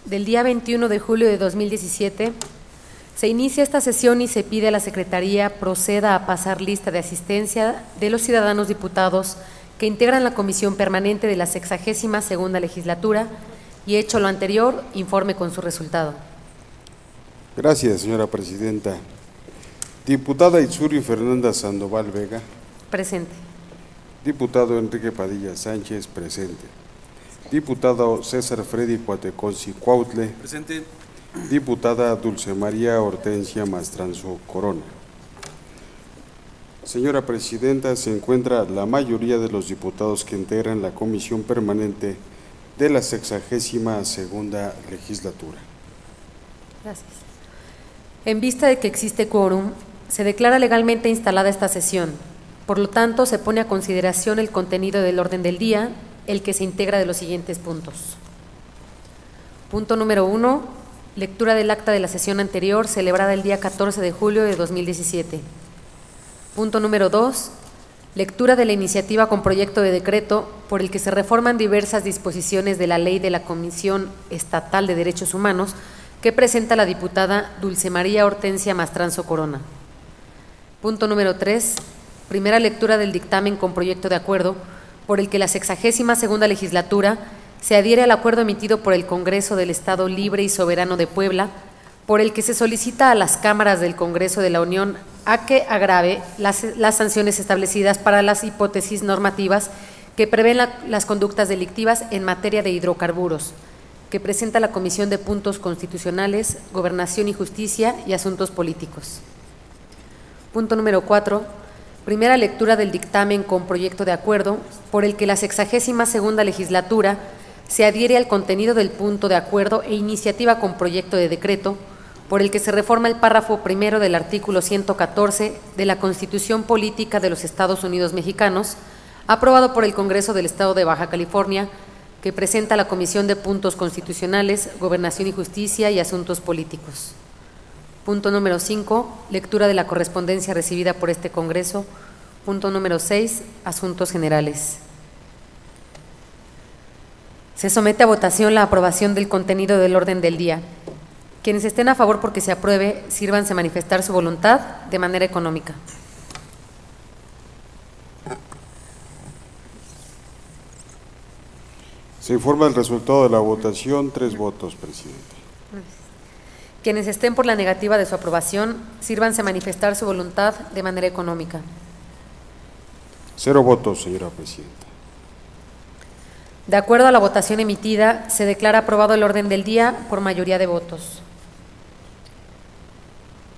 del día 21 de julio de 2017, se inicia esta sesión y se pide a la Secretaría proceda a pasar lista de asistencia de los ciudadanos diputados que integran la Comisión Permanente de la 62ª Legislatura y, hecho lo anterior, informe con su resultado. Gracias, señora presidenta. Diputada Itzuri Fernanda Sandoval Vega. Presente. Diputado Enrique Padilla Sánchez, presente. Diputado César Freddy Cuateconsi Cuautle. Presente. Diputada Dulce María Hortensia Mastranzo Corona. Señora presidenta, se encuentra la mayoría de los diputados que integran la Comisión Permanente de la 62ª Legislatura. Gracias. En vista de que existe quórum, se declara legalmente instalada esta sesión. Por lo tanto, se pone a consideración el contenido del orden del día, el que se integra de los siguientes puntos. Punto número 1. Lectura del acta de la sesión anterior, celebrada el día 14 de julio de 2017. Punto número 2. Lectura de la iniciativa con proyecto de decreto por el que se reforman diversas disposiciones de la Ley de la Comisión Estatal de Derechos Humanos que presenta la diputada Dulce María Hortensia Mastranzo Corona. Punto número 3. Primera lectura del dictamen con proyecto de acuerdo por el que la 62ª Legislatura se adhiere al acuerdo emitido por el Congreso del Estado Libre y Soberano de Puebla, por el que se solicita a las cámaras del Congreso de la Unión a que agrave las sanciones establecidas para las hipótesis normativas que prevén las conductas delictivas en materia de hidrocarburos, que presenta la Comisión de Puntos Constitucionales, Gobernación y Justicia y Asuntos Políticos. Punto número 4. Primera lectura del dictamen con proyecto de acuerdo por el que la 62ª Legislatura se adhiere al contenido del punto de acuerdo e iniciativa con proyecto de decreto por el que se reforma el párrafo primero del artículo 114 de la Constitución Política de los Estados Unidos Mexicanos, aprobado por el Congreso del Estado de Baja California, que presenta la Comisión de Puntos Constitucionales, Gobernación y Justicia y Asuntos Políticos. Punto número 5. Lectura de la correspondencia recibida por este Congreso. Punto número 6. Asuntos generales. Se somete a votación la aprobación del contenido del orden del día. Quienes estén a favor porque se apruebe, sírvanse a manifestar su voluntad de manera económica. Se informa el resultado de la votación. 3 votos, presidente. Quienes estén por la negativa de su aprobación, sírvanse a manifestar su voluntad de manera económica. 0 votos, señora presidenta. De acuerdo a la votación emitida, se declara aprobado el orden del día por mayoría de votos.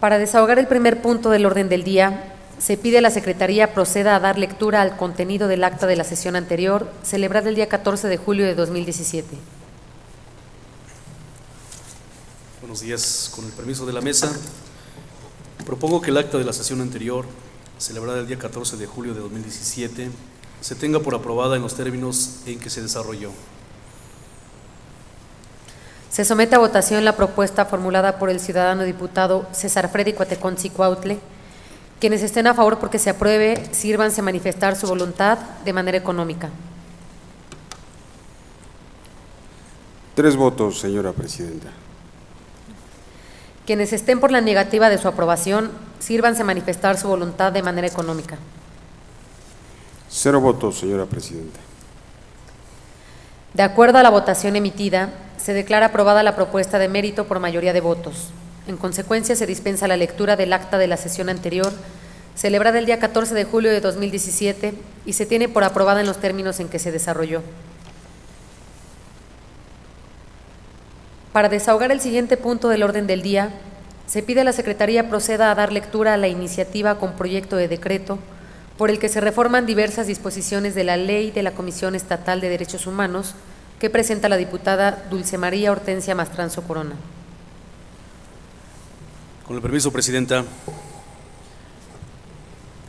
Para desahogar el primer punto del orden del día, se pide a la Secretaría proceda a dar lectura al contenido del acta de la sesión anterior, celebrada el día 14 de julio de 2017. Buenos días. Con el permiso de la mesa, propongo que el acta de la sesión anterior, celebrada el día 14 de julio de 2017, se tenga por aprobada en los términos en que se desarrolló. Se somete a votación la propuesta formulada por el ciudadano diputado César Freddy Cuateconsi Cuautle. Quienes estén a favor porque se apruebe, sírvanse a manifestar su voluntad de manera económica. 3 votos, señora presidenta. Quienes estén por la negativa de su aprobación, sírvanse a manifestar su voluntad de manera económica. 0 votos, señora presidenta. De acuerdo a la votación emitida, se declara aprobada la propuesta de mérito por mayoría de votos. En consecuencia, se dispensa la lectura del acta de la sesión anterior, celebrada el día 14 de julio de 2017, y se tiene por aprobada en los términos en que se desarrolló. Para desahogar el siguiente punto del orden del día, se pide a la Secretaría proceda a dar lectura a la iniciativa con proyecto de decreto por el que se reforman diversas disposiciones de la Ley de la Comisión Estatal de Derechos Humanos que presenta la diputada Dulce María Hortensia Mastranzo Corona. Con el permiso, presidenta.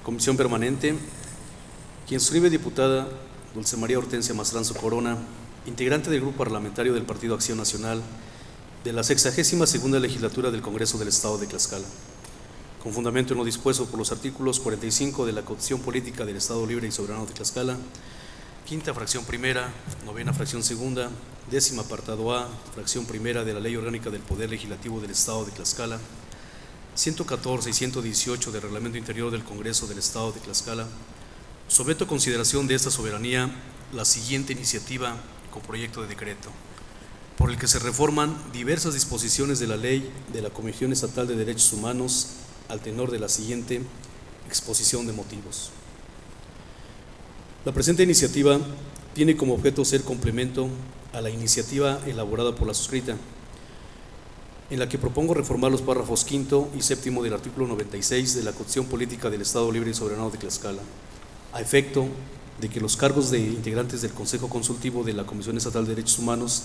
Comisión Permanente. Quien suscribe, diputada Dulce María Hortensia Mastranzo Corona, integrante del Grupo Parlamentario del Partido Acción Nacional de la 62ª Legislatura del Congreso del Estado de Tlaxcala, con fundamento en lo dispuesto por los artículos 45 de la Constitución Política del Estado Libre y Soberano de Tlaxcala, quinta fracción primera, novena fracción segunda, décima apartado A, fracción primera de la Ley Orgánica del Poder Legislativo del Estado de Tlaxcala, 114 y 118 del Reglamento Interior del Congreso del Estado de Tlaxcala, someto a consideración de esta soberanía la siguiente iniciativa con proyecto de decreto, por el que se reforman diversas disposiciones de la Ley de la Comisión Estatal de Derechos Humanos al tenor de la siguiente exposición de motivos. La presente iniciativa tiene como objeto ser complemento a la iniciativa elaborada por la suscrita, en la que propongo reformar los párrafos quinto y séptimo del artículo 96 de la Constitución Política del Estado Libre y Soberano de Tlaxcala, a efecto de que los cargos de integrantes del Consejo Consultivo de la Comisión Estatal de Derechos Humanos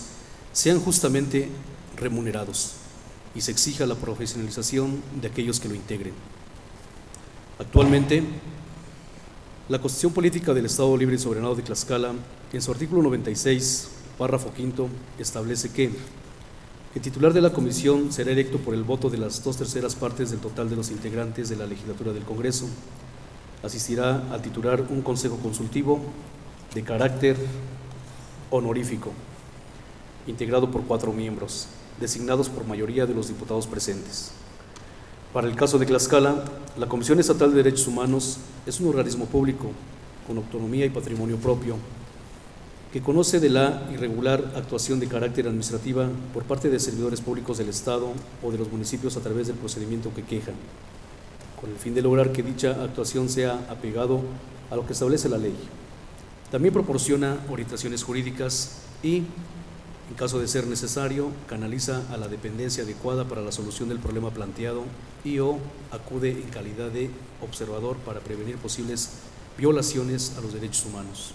sean justamente remunerados y se exija la profesionalización de aquellos que lo integren. Actualmente, la Constitución Política del Estado Libre y Soberano de Tlaxcala, en su artículo 96, párrafo quinto, establece que el titular de la comisión será electo por el voto de las 2/3 partes del total de los integrantes de la legislatura del Congreso. Asistirá al titular un consejo consultivo de carácter honorífico, integrado por 4 miembros, designados por mayoría de los diputados presentes. Para el caso de Tlaxcala, la Comisión Estatal de Derechos Humanos es un organismo público con autonomía y patrimonio propio, que conoce de la irregular actuación de carácter administrativa por parte de servidores públicos del Estado o de los municipios a través del procedimiento que quejan, con el fin de lograr que dicha actuación sea apegado a lo que establece la ley. También proporciona orientaciones jurídicas y, en caso de ser necesario, canaliza a la dependencia adecuada para la solución del problema planteado y o acude en calidad de observador para prevenir posibles violaciones a los derechos humanos.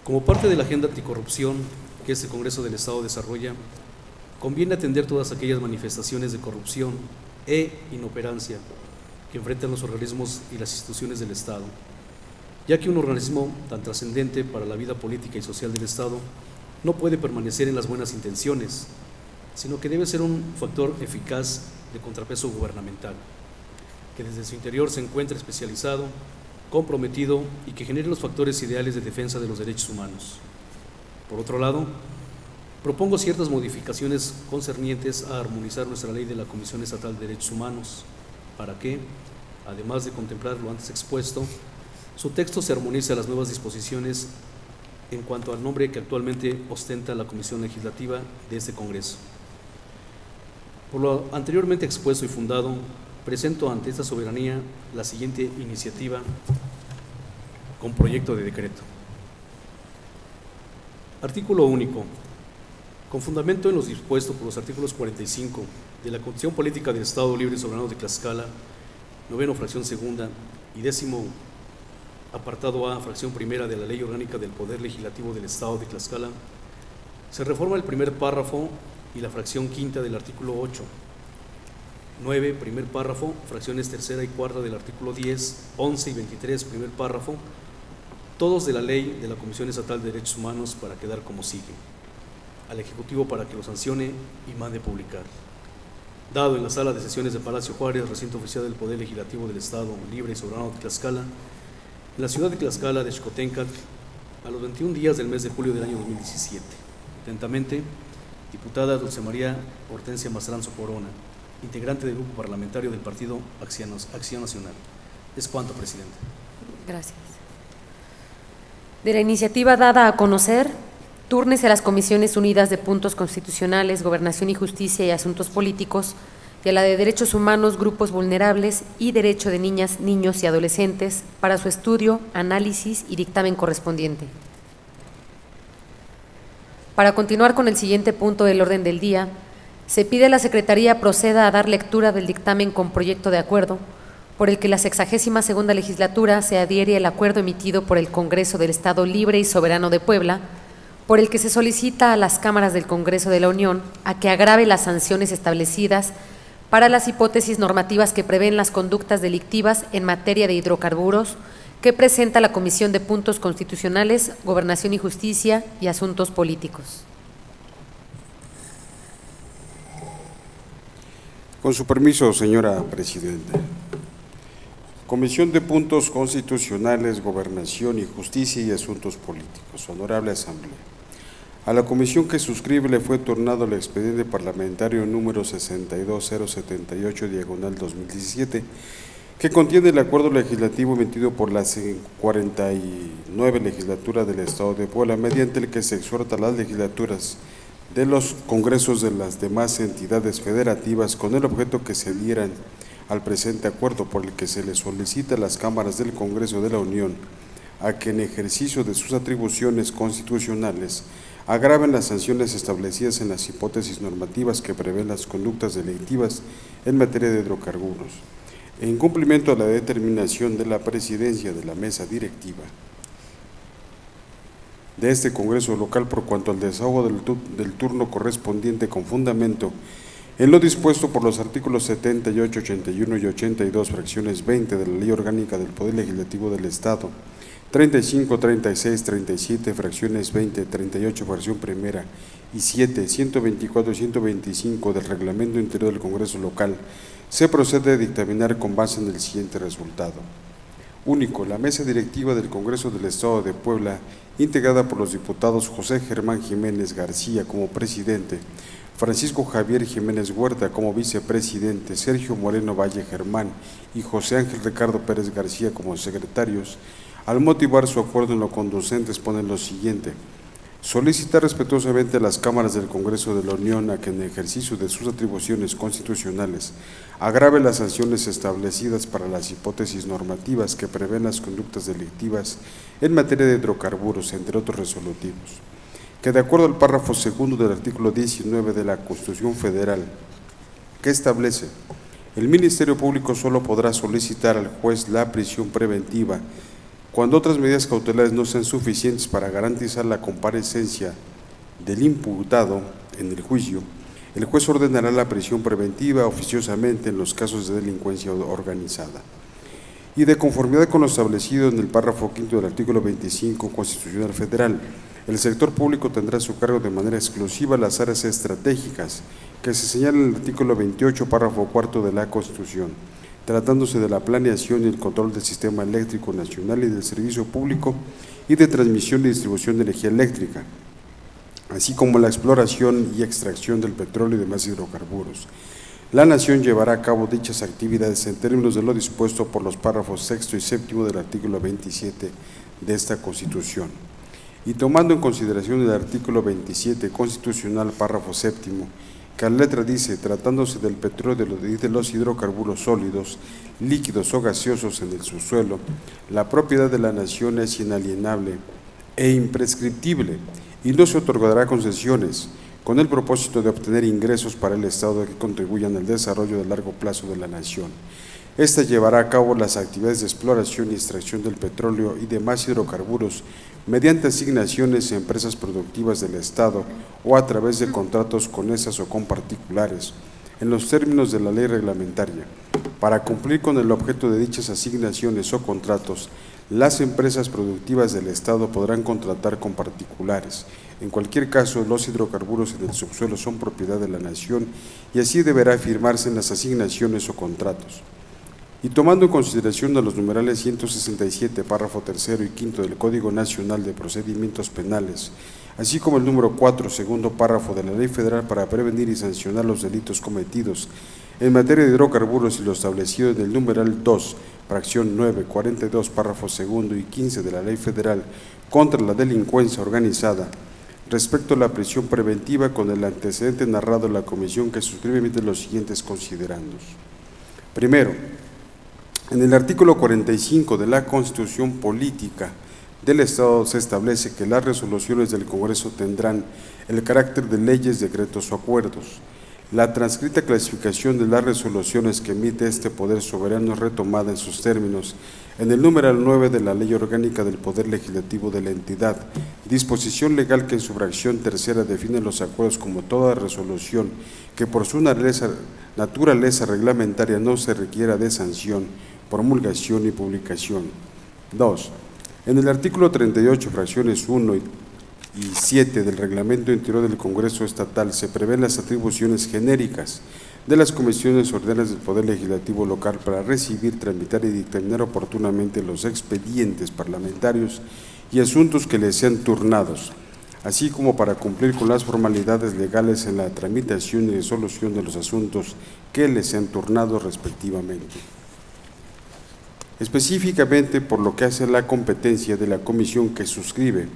Como parte de la agenda anticorrupción que este Congreso del Estado desarrolla, conviene atender todas aquellas manifestaciones de corrupción e inoperancia que enfrentan los organismos y las instituciones del Estado, ya que un organismo tan trascendente para la vida política y social del Estado no puede permanecer en las buenas intenciones, sino que debe ser un factor eficaz de contrapeso gubernamental, que desde su interior se encuentre especializado, comprometido y que genere los factores ideales de defensa de los derechos humanos. Por otro lado, propongo ciertas modificaciones concernientes a armonizar nuestra ley de la Comisión Estatal de Derechos Humanos, para que, además de contemplar lo antes expuesto, su texto se armonice a las nuevas disposiciones en cuanto al nombre que actualmente ostenta la Comisión Legislativa de este Congreso. Por lo anteriormente expuesto y fundado, presento ante esta soberanía la siguiente iniciativa con proyecto de decreto. Artículo único. Con fundamento en los dispuestos por los artículos 45 de la Constitución Política del Estado Libre y Soberano de Tlaxcala, noveno fracción segunda y décimo apartado A, fracción primera de la Ley Orgánica del Poder Legislativo del Estado de Tlaxcala, se reforma el primer párrafo y la fracción quinta del artículo 8. 9, primer párrafo, fracciones tercera y cuarta del artículo 10, 11 y 23, primer párrafo, todos de la Ley de la Comisión Estatal de Derechos Humanos para quedar como sigue. Al Ejecutivo para que lo sancione y mande publicar. Dado en la sala de sesiones de Palacio Juárez, recinto oficial del Poder Legislativo del Estado Libre y Soberano de Tlaxcala, en la ciudad de Tlaxcala de Xcoténcatl, a los 21 días del mes de julio del año 2017. Atentamente, diputada Dulce María Hortensia Mastranzo Corona, integrante del Grupo Parlamentario del Partido Acción Nacional. Es cuanto, Presidente. Gracias. De la iniciativa dada a conocer, túrnese a las Comisiones Unidas de Puntos Constitucionales, Gobernación y Justicia y Asuntos Políticos, y a la de Derechos Humanos, Grupos Vulnerables y Derecho de Niñas, Niños y Adolescentes para su estudio, análisis y dictamen correspondiente. Para continuar con el siguiente punto del orden del día, se pide a la Secretaría proceda a dar lectura del dictamen con proyecto de acuerdo, por el que la 62ª legislatura se adhiere al acuerdo emitido por el Congreso del Estado Libre y Soberano de Puebla, por el que se solicita a las cámaras del Congreso de la Unión a que agrave las sanciones establecidas para las hipótesis normativas que prevén las conductas delictivas en materia de hidrocarburos que presenta la Comisión de Puntos Constitucionales, Gobernación y Justicia y Asuntos Políticos. Con su permiso, señora Presidenta. Comisión de Puntos Constitucionales, Gobernación y Justicia y Asuntos Políticos. Honorable Asamblea. A la comisión que suscribe le fue turnado el expediente parlamentario número 62078/2017, que contiene el acuerdo legislativo emitido por la 49 legislatura del Estado de Puebla, mediante el que se exhorta a las legislaturas de los congresos de las demás entidades federativas con el objeto que se adhieran al presente acuerdo, por el que se le solicita a las cámaras del Congreso de la Unión a que en ejercicio de sus atribuciones constitucionales agraven las sanciones establecidas en las hipótesis normativas que prevén las conductas delictivas en materia de hidrocarburos, en cumplimiento a la determinación de la presidencia de la mesa directiva de este Congreso local por cuanto al desahogo del turno correspondiente con fundamento en lo dispuesto por los artículos 78, 81 y 82, fracciones 20 de la Ley Orgánica del Poder Legislativo del Estado, 35, 36, 37, fracciones 20, 38, fracción primera y 7, 124 y 125 del Reglamento Interior del Congreso Local, se procede a dictaminar con base en el siguiente resultado. Único, la mesa directiva del Congreso del Estado de Puebla, integrada por los diputados José Germán Jiménez García como presidente, Francisco Javier Jiménez Huerta como vicepresidente, Sergio Moreno Valle Germán y José Ángel Ricardo Pérez García como secretarios, al motivar su acuerdo en lo conducente, exponen lo siguiente: solicitar respetuosamente a las cámaras del Congreso de la Unión a que en ejercicio de sus atribuciones constitucionales agrave las sanciones establecidas para las hipótesis normativas que prevén las conductas delictivas en materia de hidrocarburos, entre otros resolutivos. Que de acuerdo al párrafo segundo del artículo 19 de la Constitución Federal, que establece, el Ministerio Público solo podrá solicitar al juez la prisión preventiva cuando otras medidas cautelares no sean suficientes para garantizar la comparecencia del imputado en el juicio, el juez ordenará la prisión preventiva oficiosamente en los casos de delincuencia organizada. Y de conformidad con lo establecido en el párrafo quinto del artículo 25 Constitucional Federal, el sector público tendrá a su cargo de manera exclusiva las áreas estratégicas que se señalan en el artículo 28, párrafo cuarto de la Constitución, tratándose de la planeación y el control del sistema eléctrico nacional y del servicio público y de transmisión y distribución de energía eléctrica, así como la exploración y extracción del petróleo y demás hidrocarburos. La Nación llevará a cabo dichas actividades en términos de lo dispuesto por los párrafos sexto y séptimo del artículo 27 de esta Constitución. Y tomando en consideración el artículo 27 constitucional, párrafo séptimo, que a la letra dice, tratándose del petróleo y de los hidrocarburos sólidos, líquidos o gaseosos en el subsuelo, la propiedad de la Nación es inalienable e imprescriptible y no se otorgará concesiones con el propósito de obtener ingresos para el Estado que contribuyan al desarrollo de largo plazo de la Nación. Esta llevará a cabo las actividades de exploración y extracción del petróleo y demás hidrocarburos mediante asignaciones a empresas productivas del Estado o a través de contratos con esas o con particulares, en los términos de la ley reglamentaria. Para cumplir con el objeto de dichas asignaciones o contratos, las empresas productivas del Estado podrán contratar con particulares. En cualquier caso, los hidrocarburos en el subsuelo son propiedad de la Nación y así deberá firmarse en las asignaciones o contratos. Y tomando en consideración a los numerales 167, párrafo tercero y quinto del Código Nacional de Procedimientos Penales, así como el número 4, segundo párrafo de la Ley Federal para prevenir y sancionar los delitos cometidos en materia de hidrocarburos y lo establecido en el numeral 2, fracción 9, 42, párrafo segundo y 15 de la Ley Federal contra la delincuencia organizada, respecto a la prisión preventiva, con el antecedente narrado en la comisión que suscribe, emite los siguientes considerandos. Primero, en el artículo 45 de la Constitución Política del Estado se establece que las resoluciones del Congreso tendrán el carácter de leyes, decretos o acuerdos. La transcrita clasificación de las resoluciones que emite este Poder Soberano es retomada en sus términos en el numeral 9 de la Ley Orgánica del Poder Legislativo de la entidad, disposición legal que en su fracción tercera define los acuerdos como toda resolución que por su naturaleza reglamentaria no se requiera de sanción, promulgación y publicación. 2. En el artículo 38, fracciones 1 y 7 del Reglamento Interior del Congreso Estatal se prevén las atribuciones genéricas de las comisiones ordinarias del Poder Legislativo local para recibir, tramitar y dictaminar oportunamente los expedientes parlamentarios y asuntos que les sean turnados, así como para cumplir con las formalidades legales en la tramitación y resolución de los asuntos que les sean turnados respectivamente. Específicamente por lo que hace a la competencia de la comisión que suscribe,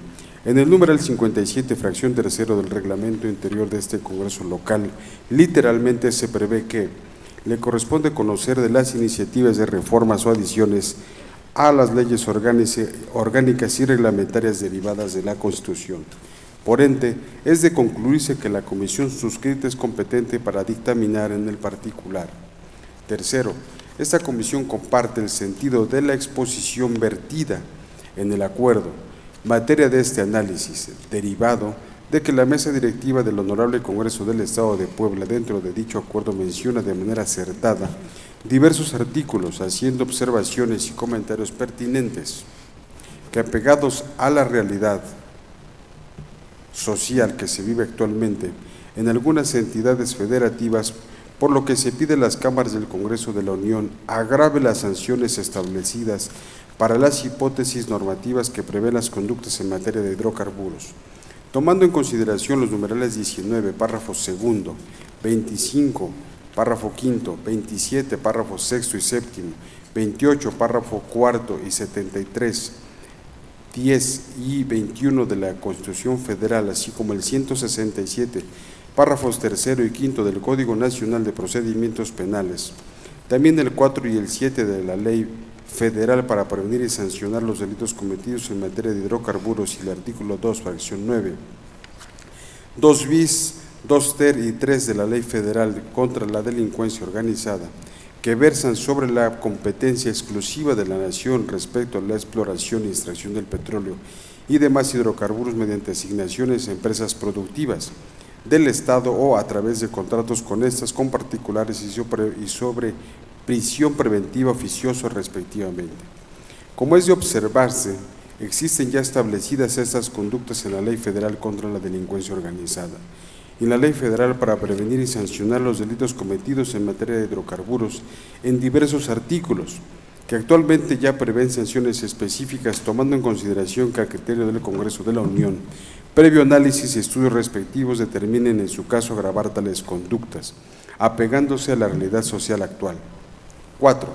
en el numeral 57, fracción tercero del reglamento interior de este Congreso local, literalmente se prevé que le corresponde conocer de las iniciativas de reformas o adiciones a las leyes orgánicas y reglamentarias derivadas de la Constitución. Por ende, es de concluirse que la comisión suscrita es competente para dictaminar en el particular. Tercero, esta comisión comparte el sentido de la exposición vertida en el acuerdo, materia de este análisis, derivado de que la mesa directiva del Honorable Congreso del Estado de Puebla, dentro de dicho acuerdo, menciona de manera acertada diversos artículos, haciendo observaciones y comentarios pertinentes que, apegados a la realidad social que se vive actualmente en algunas entidades federativas, por lo que se pide a las cámaras del Congreso de la Unión agrave las sanciones establecidas para las hipótesis normativas que prevén las conductas en materia de hidrocarburos, tomando en consideración los numerales 19, párrafo segundo, 25, párrafo quinto, 27, párrafo sexto y séptimo, 28, párrafo cuarto y 73, 10 y 21 de la Constitución Federal, así como el 167, párrafos tercero y quinto del Código Nacional de Procedimientos Penales, también el 4 y el 7 de la Ley Federal para prevenir y sancionar los delitos cometidos en materia de hidrocarburos y el artículo 2, fracción 9, 2 bis, 2 ter y 3 de la Ley Federal contra la Delincuencia Organizada, que versan sobre la competencia exclusiva de la Nación respecto a la exploración y extracción del petróleo y demás hidrocarburos mediante asignaciones a empresas productivas del Estado o a través de contratos con estas con particulares y sobre prisión preventiva oficiosa respectivamente. Como es de observarse, existen ya establecidas estas conductas en la Ley Federal contra la Delincuencia Organizada y en la Ley Federal para prevenir y sancionar los delitos cometidos en materia de hidrocarburos en diversos artículos, que actualmente ya prevén sanciones específicas, tomando en consideración que a criterio del Congreso de la Unión, previo análisis y estudios respectivos, determinen en su caso agravar tales conductas, apegándose a la realidad social actual. 4.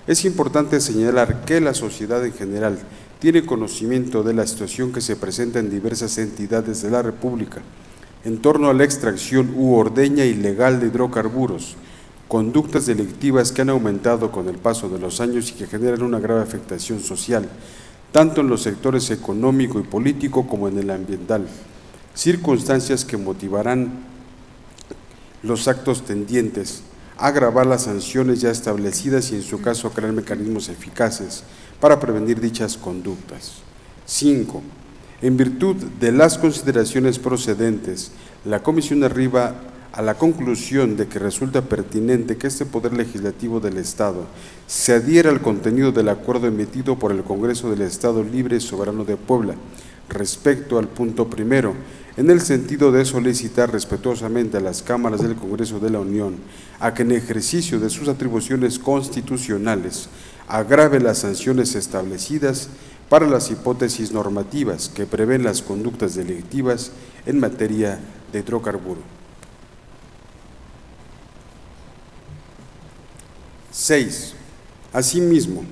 Es importante señalar que la sociedad en general tiene conocimiento de la situación que se presenta en diversas entidades de la República en torno a la extracción u ordeña ilegal de hidrocarburos, conductas delictivas que han aumentado con el paso de los años y que generan una grave afectación social, tanto en los sectores económico y político como en el ambiental, circunstancias que motivarán los actos tendientes a agravar las sanciones ya establecidas y en su caso crear mecanismos eficaces para prevenir dichas conductas. 5. En virtud de las consideraciones procedentes, la Comisión arriba a la conclusión de que resulta pertinente que este Poder Legislativo del Estado se adhiera al contenido del acuerdo emitido por el Congreso del Estado Libre y Soberano de Puebla respecto al punto primero, en el sentido de solicitar respetuosamente a las cámaras del Congreso de la Unión a que en ejercicio de sus atribuciones constitucionales agrave las sanciones establecidas para las hipótesis normativas que prevén las conductas delictivas en materia de hidrocarburo. 6. Asimismo,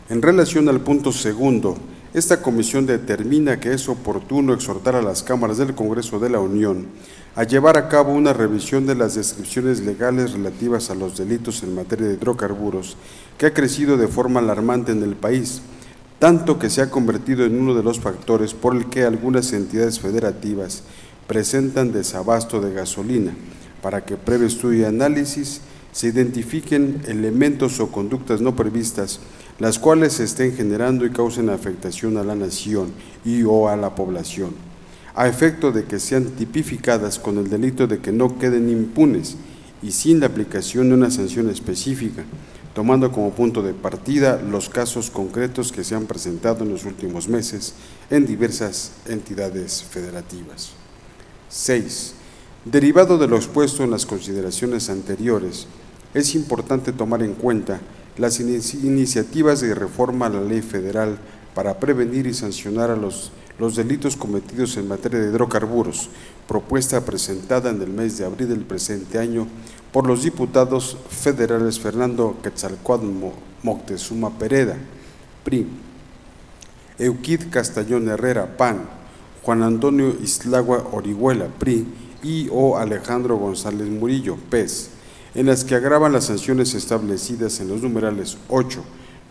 en relación al punto segundo, esta comisión determina que es oportuno exhortar a las cámaras del Congreso de la Unión a llevar a cabo una revisión de las descripciones legales relativas a los delitos en materia de hidrocarburos que ha crecido de forma alarmante en el país, tanto que se ha convertido en uno de los factores por el que algunas entidades federativas presentan desabasto de gasolina, para que previo estudio y análisis se identifiquen elementos o conductas no previstas, las cuales se estén generando y causen afectación a la nación y o a la población, a efecto de que sean tipificadas con el delito de que no queden impunes y sin la aplicación de una sanción específica, tomando como punto de partida los casos concretos que se han presentado en los últimos meses en diversas entidades federativas. 6. Derivado de lo expuesto en las consideraciones anteriores, es importante tomar en cuenta las iniciativas de reforma a la ley federal para prevenir y sancionar a los delitos cometidos en materia de hidrocarburos, propuesta presentada en el mes de abril del presente año por los diputados federales Fernando Quetzalcóatl Moctezuma Pereda, PRI, Euquid Castañón Herrera, PAN, Juan Antonio Islagua Orihuela, PRI, y o Alejandro González Murillo, PES, en las que agravan las sanciones establecidas en los numerales 8,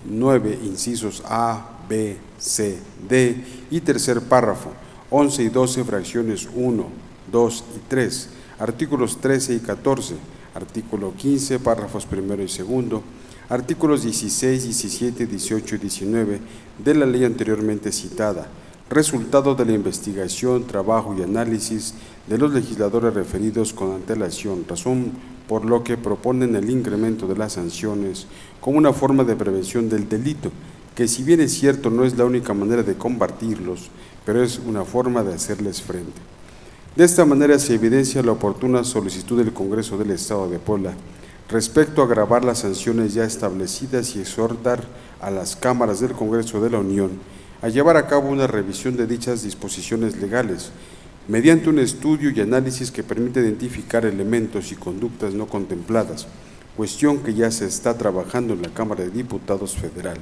9, incisos A, B, C, D y tercer párrafo, 11 y 12, fracciones 1, 2 y 3, artículos 13 y 14, artículo 15, párrafos primero y segundo, artículos 16, 17, 18 y 19 de la ley anteriormente citada, resultado de la investigación, trabajo y análisis de los legisladores referidos con antelación, razón por lo que proponen el incremento de las sanciones como una forma de prevención del delito, que si bien es cierto no es la única manera de combatirlos, pero es una forma de hacerles frente. De esta manera se evidencia la oportuna solicitud del Congreso del Estado de Puebla respecto a agravar las sanciones ya establecidas y exhortar a las cámaras del Congreso de la Unión a llevar a cabo una revisión de dichas disposiciones legales, mediante un estudio y análisis que permite identificar elementos y conductas no contempladas, cuestión que ya se está trabajando en la Cámara de Diputados Federal.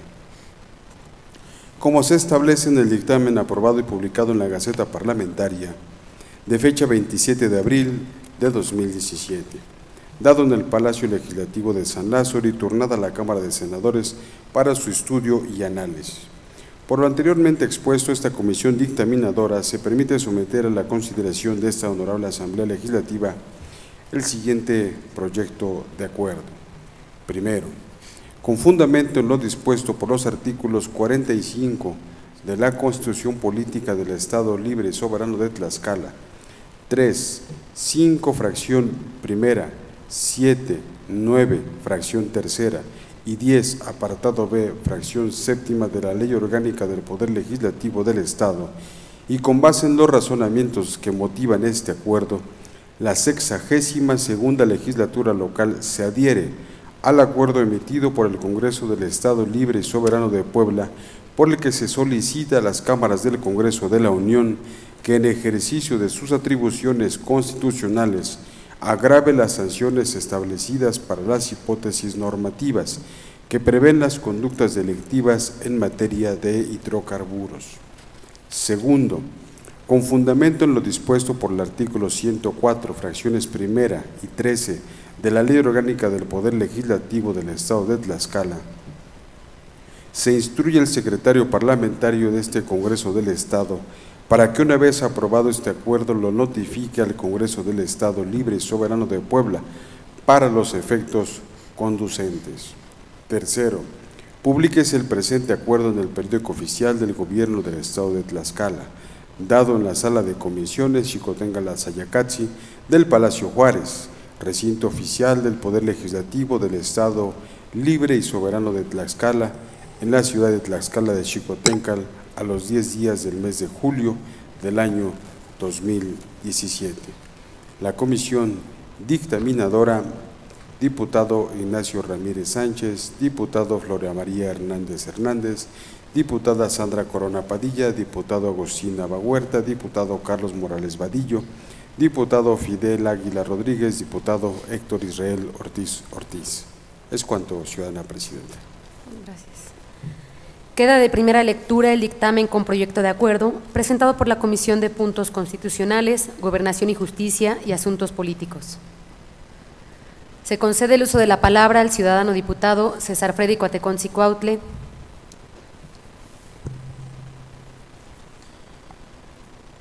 Como se establece en el dictamen aprobado y publicado en la Gaceta Parlamentaria, de fecha 27 de abril de 2017, dado en el Palacio Legislativo de San Lázaro y turnada a la Cámara de Senadores para su estudio y análisis. Por lo anteriormente expuesto, esta comisión dictaminadora se permite someter a la consideración de esta honorable Asamblea Legislativa el siguiente proyecto de acuerdo. Primero, con fundamento en lo dispuesto por los artículos 45 de la Constitución Política del Estado Libre y Soberano de Tlaxcala, 3, 5, fracción primera, 7, 9, fracción tercera y 10, apartado B, fracción séptima de la Ley Orgánica del Poder Legislativo del Estado, y con base en los razonamientos que motivan este acuerdo, la 62ª Legislatura Local se adhiere al acuerdo emitido por el Congreso del Estado Libre y Soberano de Puebla, por el que se solicita a las cámaras del Congreso de la Unión que en ejercicio de sus atribuciones constitucionales agrave las sanciones establecidas para las hipótesis normativas que prevén las conductas delictivas en materia de hidrocarburos. Segundo, con fundamento en lo dispuesto por el artículo 104, fracciones primera y 13 de la Ley Orgánica del Poder Legislativo del Estado de Tlaxcala, se instruye al secretario parlamentario de este Congreso del Estado para que una vez aprobado este acuerdo lo notifique al Congreso del Estado Libre y Soberano de Puebla para los efectos conducentes. Tercero, publíquese el presente acuerdo en el periódico oficial del Gobierno del Estado de Tlaxcala, dado en la Sala de Comisiones Xicoténcala Sayacatzi del Palacio Juárez, recinto oficial del Poder Legislativo del Estado Libre y Soberano de Tlaxcala, en la ciudad de Tlaxcala de Xicoténcal, a los 10 días del mes de julio del año 2017. La comisión dictaminadora, diputado Ignacio Ramírez Sánchez, diputado Floria María Hernández Hernández, diputada Sandra Corona Padilla, diputado Agustín Navahuerta, diputado Carlos Morales Vadillo, diputado Fidel Águila Rodríguez, diputado Héctor Israel Ortiz. Es cuanto, ciudadana presidenta. Gracias. Queda de primera lectura el dictamen con proyecto de acuerdo presentado por la Comisión de Puntos Constitucionales, Gobernación y Justicia y Asuntos Políticos. Se concede el uso de la palabra al ciudadano diputado César Freddy Coatecón Cicuautle.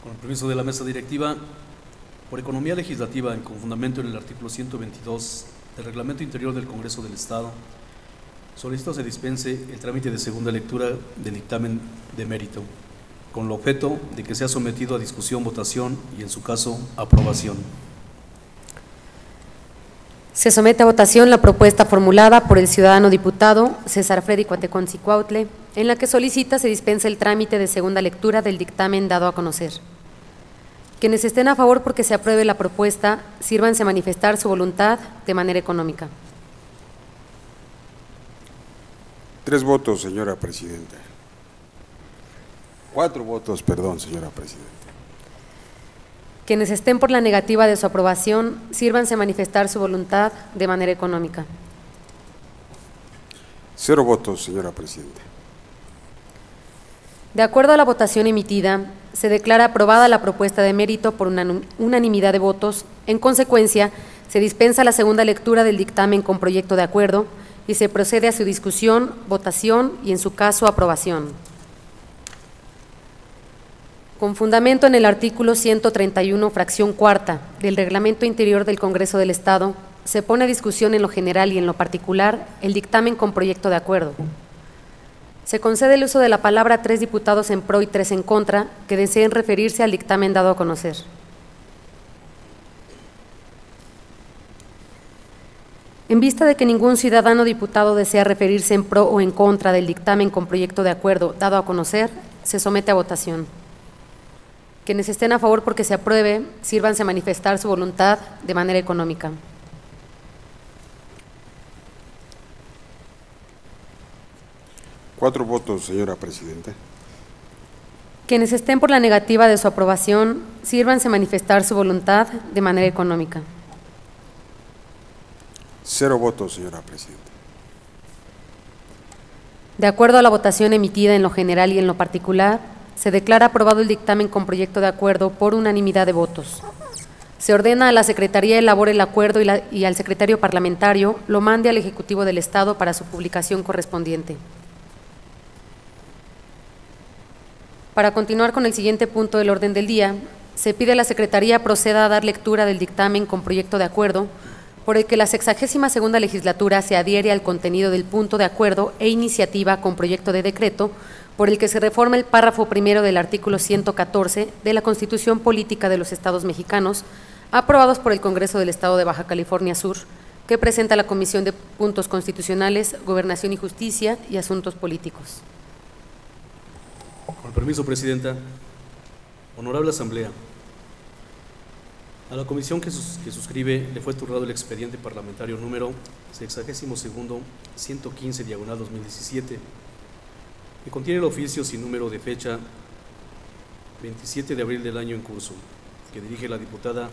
Con el permiso de la mesa directiva, por economía legislativa, con fundamento en el artículo 122 del Reglamento Interior del Congreso del Estado, solicito se dispense el trámite de segunda lectura del dictamen de mérito, con el objeto de que sea sometido a discusión, votación y, en su caso, aprobación. Se somete a votación la propuesta formulada por el ciudadano diputado César Freddy Cuatecón Cicuautle, en la que solicita se dispense el trámite de segunda lectura del dictamen dado a conocer. Quienes estén a favor porque se apruebe la propuesta, sírvanse a manifestar su voluntad de manera económica. 3 votos, señora presidenta. 4 votos, perdón, señora presidenta. Quienes estén por la negativa de su aprobación, sírvanse a manifestar su voluntad de manera económica. 0 votos, señora presidenta. De acuerdo a la votación emitida, se declara aprobada la propuesta de mérito por unanimidad de votos. En consecuencia, se dispensa la segunda lectura del dictamen con proyecto de acuerdo y se procede a su discusión, votación y, en su caso, aprobación. Con fundamento en el artículo 131, fracción cuarta del Reglamento Interior del Congreso del Estado, se pone a discusión en lo general y en lo particular el dictamen con proyecto de acuerdo. Se concede el uso de la palabra a 3 diputados en pro y 3 en contra que deseen referirse al dictamen dado a conocer. En vista de que ningún ciudadano diputado desea referirse en pro o en contra del dictamen con proyecto de acuerdo dado a conocer, se somete a votación. Quienes estén a favor porque se apruebe, sírvanse a manifestar su voluntad de manera económica. 4 votos, señora presidenta. Quienes estén por la negativa de su aprobación, sírvanse a manifestar su voluntad de manera económica. 0 votos, señora presidenta. De acuerdo a la votación emitida en lo general y en lo particular, se declara aprobado el dictamen con proyecto de acuerdo por unanimidad de votos. Se ordena a la Secretaría elabore el acuerdo y al secretario parlamentario lo mande al Ejecutivo del Estado para su publicación correspondiente. Para continuar con el siguiente punto del orden del día, se pide a la Secretaría proceda a dar lectura del dictamen con proyecto de acuerdo por el que la 62ª legislatura se adhiere al contenido del punto de acuerdo e iniciativa con proyecto de decreto por el que se reforma el párrafo primero del artículo 114 de la Constitución Política de los Estados Mexicanos, aprobados por el Congreso del Estado de Baja California Sur, que presenta la Comisión de Puntos Constitucionales, Gobernación y Justicia y Asuntos Políticos. Con permiso, Presidenta. Honorable Asamblea, a la comisión que suscribe le fue turnado el expediente parlamentario número 62-115/2017, que contiene el oficio sin número de fecha 27 de abril del año en curso, que dirige la diputada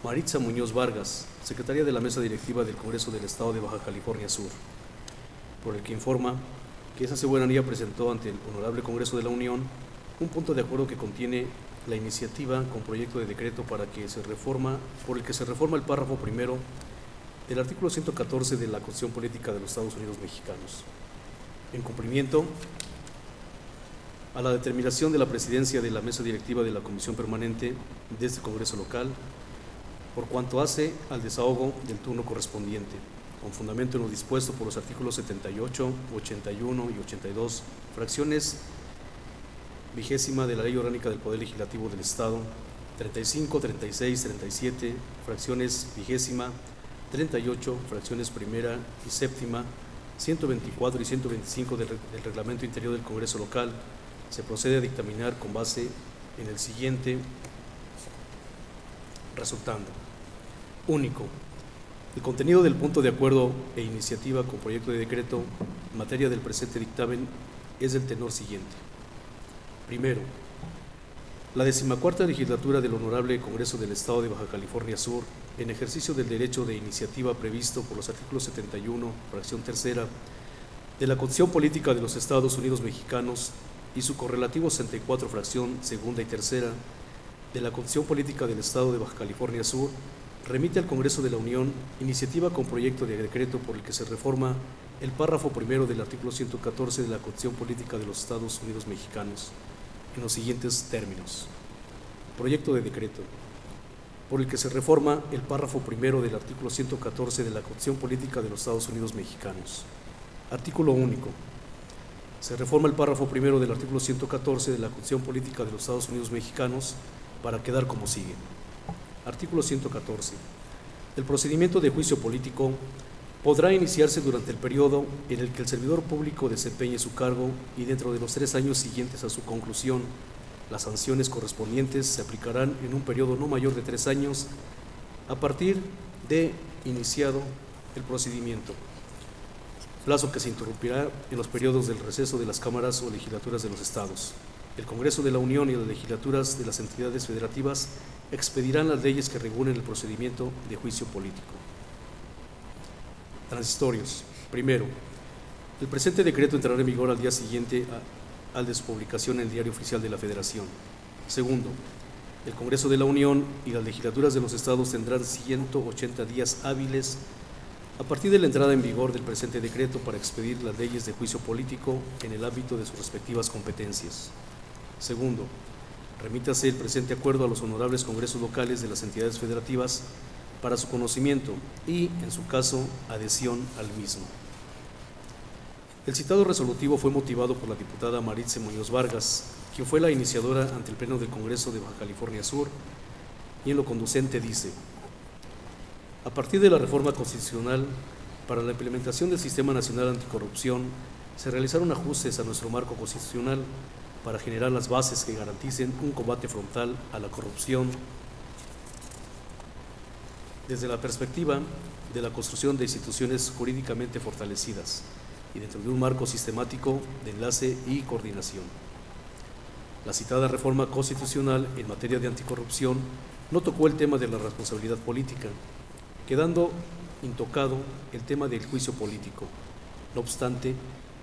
Maritza Muñoz Vargas, secretaria de la Mesa Directiva del Congreso del Estado de Baja California Sur, por el que informa que esa soberanía presentó ante el Honorable Congreso de la Unión un punto de acuerdo que contiene la iniciativa con proyecto de decreto por el que se reforma el párrafo primero del artículo 114 de la Constitución Política de los Estados Unidos Mexicanos, en cumplimiento a la determinación de la presidencia de la mesa directiva de la Comisión Permanente de este Congreso local, por cuanto hace al desahogo del turno correspondiente, con fundamento en lo dispuesto por los artículos 78, 81 y 82, fracciones 20ª de la Ley Orgánica del Poder Legislativo del Estado, 35, 36, 37, fracciones 20ª, 38, fracciones primera y séptima, 124 y 125 del Reglamento Interior del Congreso local. Se procede a dictaminar con base en el siguiente, resultando: único, el contenido del punto de acuerdo e iniciativa con proyecto de decreto en materia del presente dictamen es del tenor siguiente. Primero, la 14ª legislatura del Honorable Congreso del Estado de Baja California Sur, en ejercicio del derecho de iniciativa previsto por los artículos 71, fracción tercera, de la Constitución Política de los Estados Unidos Mexicanos y su correlativo 64, fracción segunda y tercera, de la Constitución Política del Estado de Baja California Sur, remite al Congreso de la Unión iniciativa con proyecto de decreto por el que se reforma el párrafo primero del artículo 114 de la Constitución Política de los Estados Unidos Mexicanos, en los siguientes términos. Proyecto de decreto por el que se reforma el párrafo primero del artículo 114 de la Constitución Política de los Estados Unidos Mexicanos. Artículo único. Se reforma el párrafo primero del artículo 114 de la Constitución Política de los Estados Unidos Mexicanos para quedar como sigue. Artículo 114. El procedimiento de juicio político podrá iniciarse durante el periodo en el que el servidor público desempeñe su cargo y dentro de los 3 años siguientes a su conclusión. Las sanciones correspondientes se aplicarán en un periodo no mayor de 3 años a partir de iniciado el procedimiento, plazo que se interrumpirá en los periodos del receso de las cámaras o legislaturas de los estados. El Congreso de la Unión y las legislaturas de las entidades federativas expedirán las leyes que regulen el procedimiento de juicio político. Transitorios. Primero, el presente decreto entrará en vigor al día siguiente al de su publicación en el Diario Oficial de la Federación. Segundo, el Congreso de la Unión y las legislaturas de los estados tendrán 180 días hábiles a partir de la entrada en vigor del presente decreto para expedir las leyes de juicio político en el ámbito de sus respectivas competencias. Segundo, remítase el presente acuerdo a los honorables congresos locales de las entidades federativas para su conocimiento y, en su caso, adhesión al mismo. El citado resolutivo fue motivado por la diputada Maritze Muñoz Vargas, quien fue la iniciadora ante el Pleno del Congreso de Baja California Sur, y en lo conducente dice: a partir de la reforma constitucional para la implementación del Sistema Nacional Anticorrupción, se realizaron ajustes a nuestro marco constitucional para generar las bases que garanticen un combate frontal a la corrupción desde la perspectiva de la construcción de instituciones jurídicamente fortalecidas y dentro de un marco sistemático de enlace y coordinación. La citada reforma constitucional en materia de anticorrupción no tocó el tema de la responsabilidad política, quedando intocado el tema del juicio político. No obstante,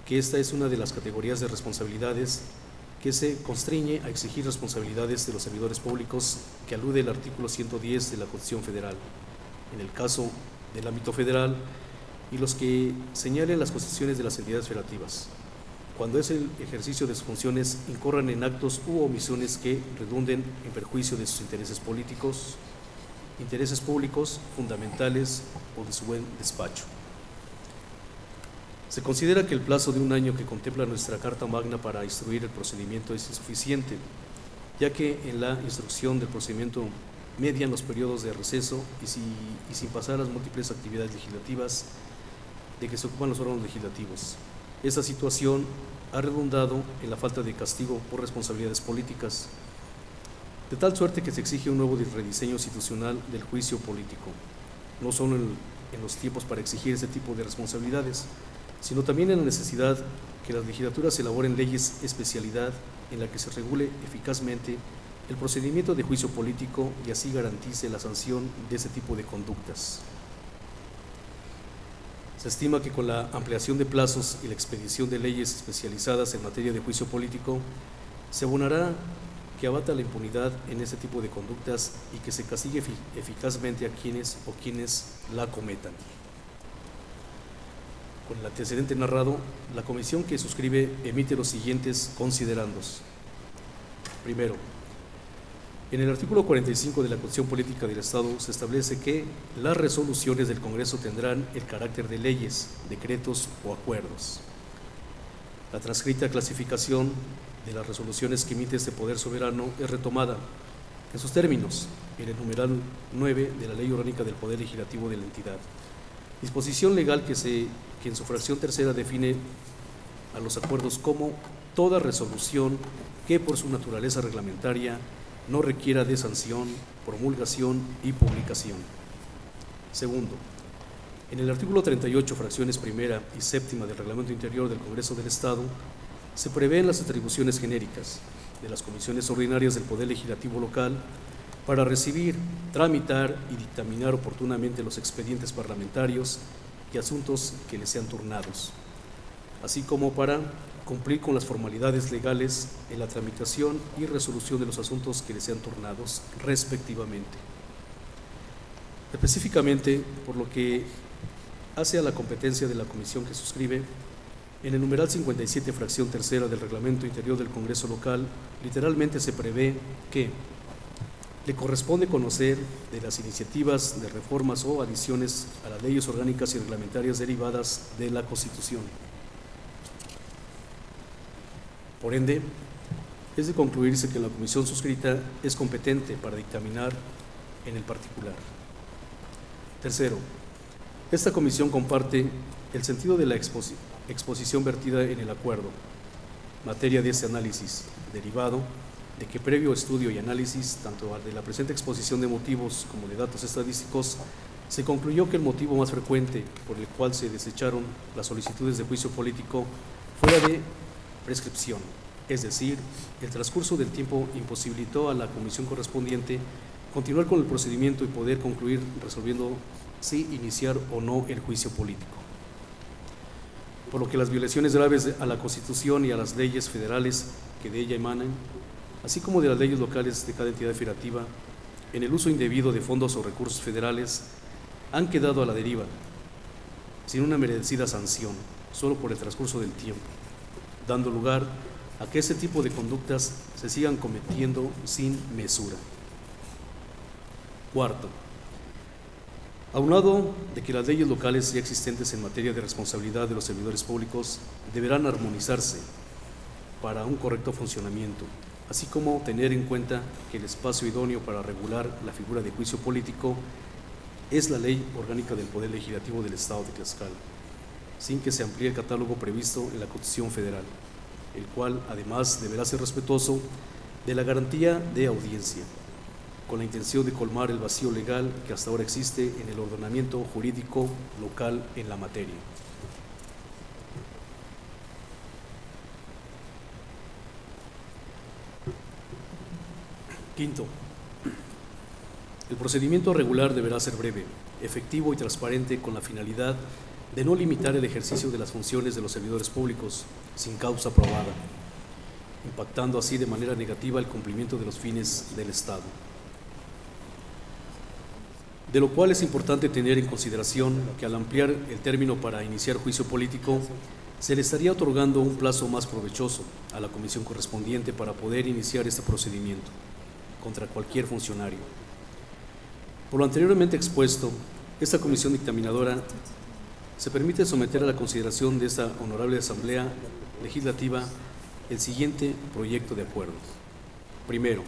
que esta es una de las categorías de responsabilidades que se constriñe a exigir responsabilidades de los servidores públicos que alude el artículo 110 de la Constitución Federal, en el caso del ámbito federal, y los que señalen las constituciones de las entidades federativas, cuando es el ejercicio de sus funciones incorran en actos u omisiones que redunden en perjuicio de sus intereses políticos, intereses públicos fundamentales o de su buen despacho. Se considera que el plazo de 1 año que contempla nuestra Carta Magna para instruir el procedimiento es insuficiente, ya que en la instrucción del procedimiento median los periodos de receso y sin pasar las múltiples actividades legislativas de que se ocupan los órganos legislativos. Esta situación ha redundado en la falta de castigo por responsabilidades políticas, de tal suerte que se exige un nuevo rediseño institucional del juicio político, no solo en los tiempos para exigir ese tipo de responsabilidades, sino también en la necesidad que las legislaturas elaboren leyes especialidad en la que se regule eficazmente el procedimiento de juicio político y así garantice la sanción de ese tipo de conductas. Se estima que con la ampliación de plazos y la expedición de leyes especializadas en materia de juicio político, se abonará que abata la impunidad en ese tipo de conductas y que se castigue eficazmente a quienes la cometan. Con el antecedente narrado, la comisión que suscribe emite los siguientes considerandos. Primero, en el artículo 45 de la Constitución Política del Estado se establece que las resoluciones del Congreso tendrán el carácter de leyes, decretos o acuerdos. La transcrita clasificación de las resoluciones que emite este Poder Soberano es retomada en sus términos en el numeral 9 de la Ley Orgánica del Poder Legislativo de la entidad. Disposición legal que en su fracción tercera define a los acuerdos como toda resolución que por su naturaleza reglamentaria no requiera de sanción, promulgación y publicación. Segundo, en el artículo 38, fracciones primera y séptima del Reglamento Interior del Congreso del Estado, se prevén las atribuciones genéricas de las comisiones ordinarias del Poder Legislativo local para recibir, tramitar y dictaminar oportunamente los expedientes parlamentarios y asuntos que les sean turnados, así como para cumplir con las formalidades legales en la tramitación y resolución de los asuntos que les sean turnados respectivamente. Específicamente, por lo que hace a la competencia de la comisión que suscribe, en el numeral 57, fracción tercera del Reglamento Interior del Congreso Local, literalmente se prevé que le corresponde conocer de las iniciativas de reformas o adiciones a las leyes orgánicas y reglamentarias derivadas de la Constitución. Por ende, es de concluirse que la comisión suscrita es competente para dictaminar en el particular. Tercero, esta comisión comparte el sentido de la exposición vertida en el acuerdo, materia de este análisis, derivado de que previo estudio y análisis, tanto de la presente exposición de motivos como de datos estadísticos, se concluyó que el motivo más frecuente por el cual se desecharon las solicitudes de juicio político fue la de prescripción, es decir, el transcurso del tiempo imposibilitó a la comisión correspondiente continuar con el procedimiento y poder concluir resolviendo si iniciar o no el juicio político. Por lo que las violaciones graves a la Constitución y a las leyes federales que de ella emanan, así como de las leyes locales de cada entidad federativa, en el uso indebido de fondos o recursos federales, han quedado a la deriva, sin una merecida sanción, solo por el transcurso del tiempo, dando lugar a que ese tipo de conductas se sigan cometiendo sin mesura. Cuarto, aunado de que las leyes locales ya existentes en materia de responsabilidad de los servidores públicos deberán armonizarse para un correcto funcionamiento, así como tener en cuenta que el espacio idóneo para regular la figura de juicio político es la Ley Orgánica del Poder Legislativo del Estado de Tlaxcala, sin que se amplíe el catálogo previsto en la Constitución Federal, el cual además deberá ser respetuoso de la garantía de audiencia, con la intención de colmar el vacío legal que hasta ahora existe en el ordenamiento jurídico local en la materia. Quinto, el procedimiento regular deberá ser breve, efectivo y transparente con la finalidad de no limitar el ejercicio de las funciones de los servidores públicos sin causa probada, impactando así de manera negativa el cumplimiento de los fines del Estado. De lo cual es importante tener en consideración que al ampliar el término para iniciar juicio político, se le estaría otorgando un plazo más provechoso a la comisión correspondiente para poder iniciar este procedimiento contra cualquier funcionario. Por lo anteriormente expuesto, esta comisión dictaminadora se permite someter a la consideración de esta honorable Asamblea Legislativa el siguiente proyecto de acuerdo. Primero,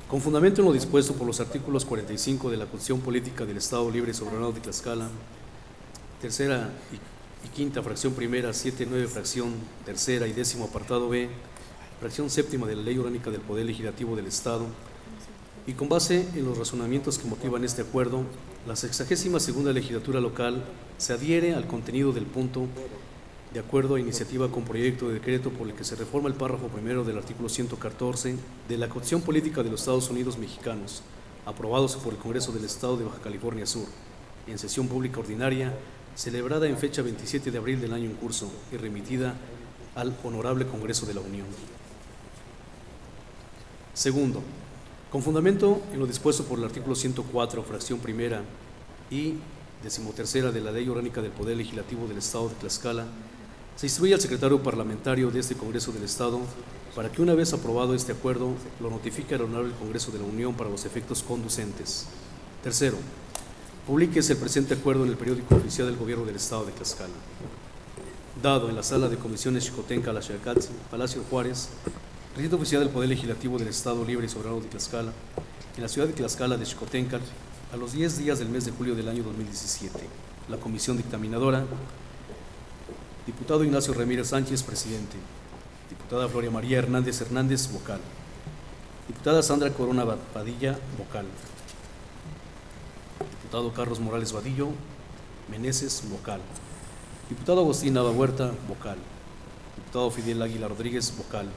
con fundamento en lo dispuesto por los artículos 45 de la Constitución Política del Estado Libre y Soberano de Tlaxcala, tercera y quinta, fracción primera, 7, 9, fracción tercera y 10º apartado B, fracción séptima de la Ley Orgánica del Poder Legislativo del Estado, y con base en los razonamientos que motivan este acuerdo, la 62ª legislatura local se adhiere al contenido del punto de acuerdo a iniciativa con proyecto de decreto por el que se reforma el párrafo primero del artículo 114 de la Constitución Política de los Estados Unidos Mexicanos, aprobados por el Congreso del Estado de Baja California Sur, en sesión pública ordinaria, celebrada en fecha 27 de abril del año en curso y remitida al Honorable Congreso de la Unión. Segundo, con fundamento en lo dispuesto por el artículo 104, fracción primera y 13ª de la Ley Orgánica del Poder Legislativo del Estado de Tlaxcala, se instruye al secretario parlamentario de este Congreso del Estado para que una vez aprobado este acuerdo, lo notifique al Honorable Congreso de la Unión para los efectos conducentes. Tercero, publíquese el presente acuerdo en el periódico oficial del Gobierno del Estado de Tlaxcala. Dado en la Sala de Comisiones Xicotenca, Laxalcatzi, Palacio Juárez, recinto oficial del Poder Legislativo del Estado Libre y Soberano de Tlaxcala, en la ciudad de Tlaxcala de Xicotenca, a los 10 días del mes de julio del año 2017. La comisión dictaminadora: diputado Ignacio Ramírez Sánchez, presidente; diputada Floria María Hernández Hernández, vocal; diputada Sandra Corona Padilla, vocal; diputado Carlos Morales Vadillo Meneses, vocal; diputado Agustín Nava Huerta, vocal; diputado Fidel Águila Rodríguez, vocal;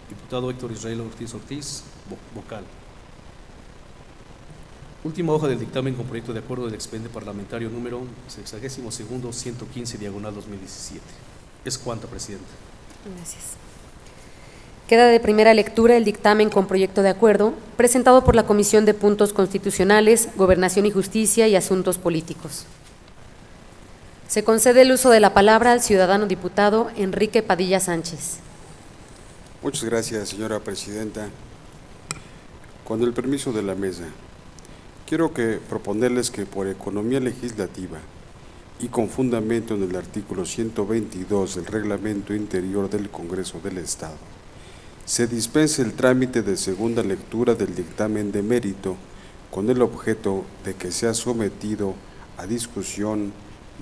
diputado Héctor Israel Ortiz, vocal. Última hoja del dictamen con proyecto de acuerdo del expediente parlamentario número 62º 115 diagonal 2017. Es cuanto, Presidenta. Gracias. Queda de primera lectura el dictamen con proyecto de acuerdo presentado por la Comisión de Puntos Constitucionales, Gobernación y Justicia y Asuntos Políticos. Se concede el uso de la palabra al ciudadano diputado Enrique Padilla Sánchez. Muchas gracias, señora presidenta. Con el permiso de la mesa, quiero proponerles que por economía legislativa y con fundamento en el artículo 122 del Reglamento Interior del Congreso del Estado, se dispense el trámite de segunda lectura del dictamen de mérito con el objeto de que sea sometido a discusión,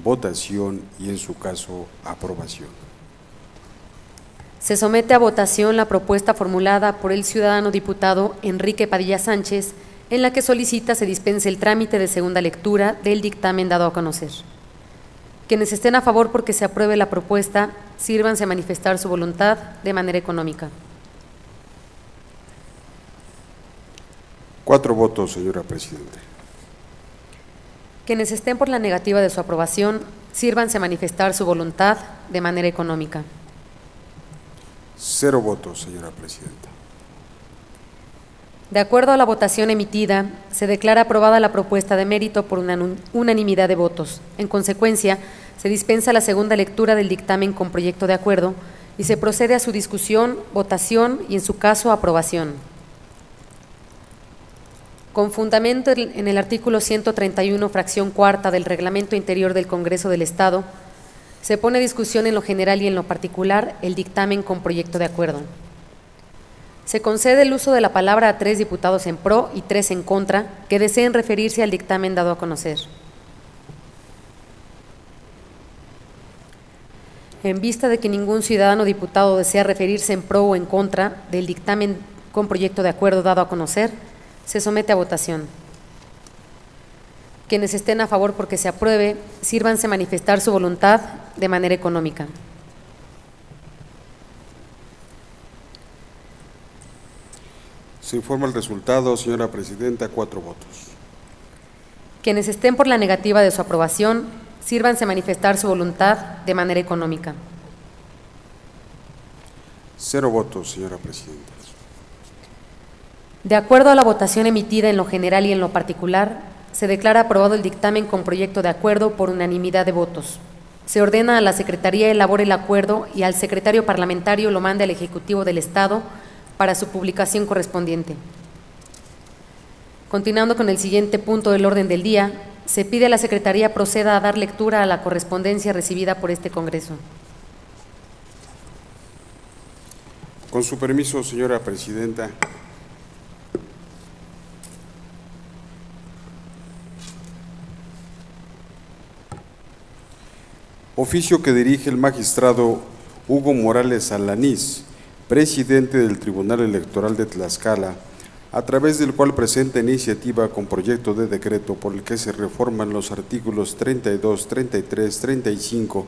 votación y, en su caso, aprobación. Se somete a votación la propuesta formulada por el ciudadano diputado Enrique Padilla Sánchez, en la que solicita se dispense el trámite de segunda lectura del dictamen dado a conocer. Quienes estén a favor porque se apruebe la propuesta, sírvanse a manifestar su voluntad de manera económica. 4 votos, señora Presidenta. Quienes estén por la negativa de su aprobación, sírvanse a manifestar su voluntad de manera económica. 0 votos, señora Presidenta. De acuerdo a la votación emitida, se declara aprobada la propuesta de mérito por unanimidad de votos. En consecuencia, se dispensa la segunda lectura del dictamen con proyecto de acuerdo y se procede a su discusión, votación y, en su caso, aprobación. Con fundamento en el artículo 131, fracción cuarta del Reglamento Interior del Congreso del Estado, se pone a discusión en lo general y en lo particular el dictamen con proyecto de acuerdo. Se concede el uso de la palabra a 3 diputados en pro y 3 en contra que deseen referirse al dictamen dado a conocer. En vista de que ningún ciudadano diputado desea referirse en pro o en contra del dictamen con proyecto de acuerdo dado a conocer, se somete a votación. Quienes estén a favor porque se apruebe, sírvanse a manifestar su voluntad de manera económica. Se informa el resultado, señora Presidenta, 4 votos. Quienes estén por la negativa de su aprobación, sírvanse a manifestar su voluntad de manera económica. 0 votos, señora Presidenta. De acuerdo a la votación emitida en lo general y en lo particular, se declara aprobado el dictamen con proyecto de acuerdo por unanimidad de votos. Se ordena a la Secretaría elabore el acuerdo y al secretario parlamentario lo mande al Ejecutivo del Estado para su publicación correspondiente. Continuando con el siguiente punto del orden del día, se pide a la Secretaría proceda a dar lectura a la correspondencia recibida por este Congreso. Con su permiso, señora Presidenta. Oficio que dirige el magistrado Hugo Morales Alanís, presidente del Tribunal Electoral de Tlaxcala, a través del cual presenta iniciativa con proyecto de decreto por el que se reforman los artículos 32, 33, 35,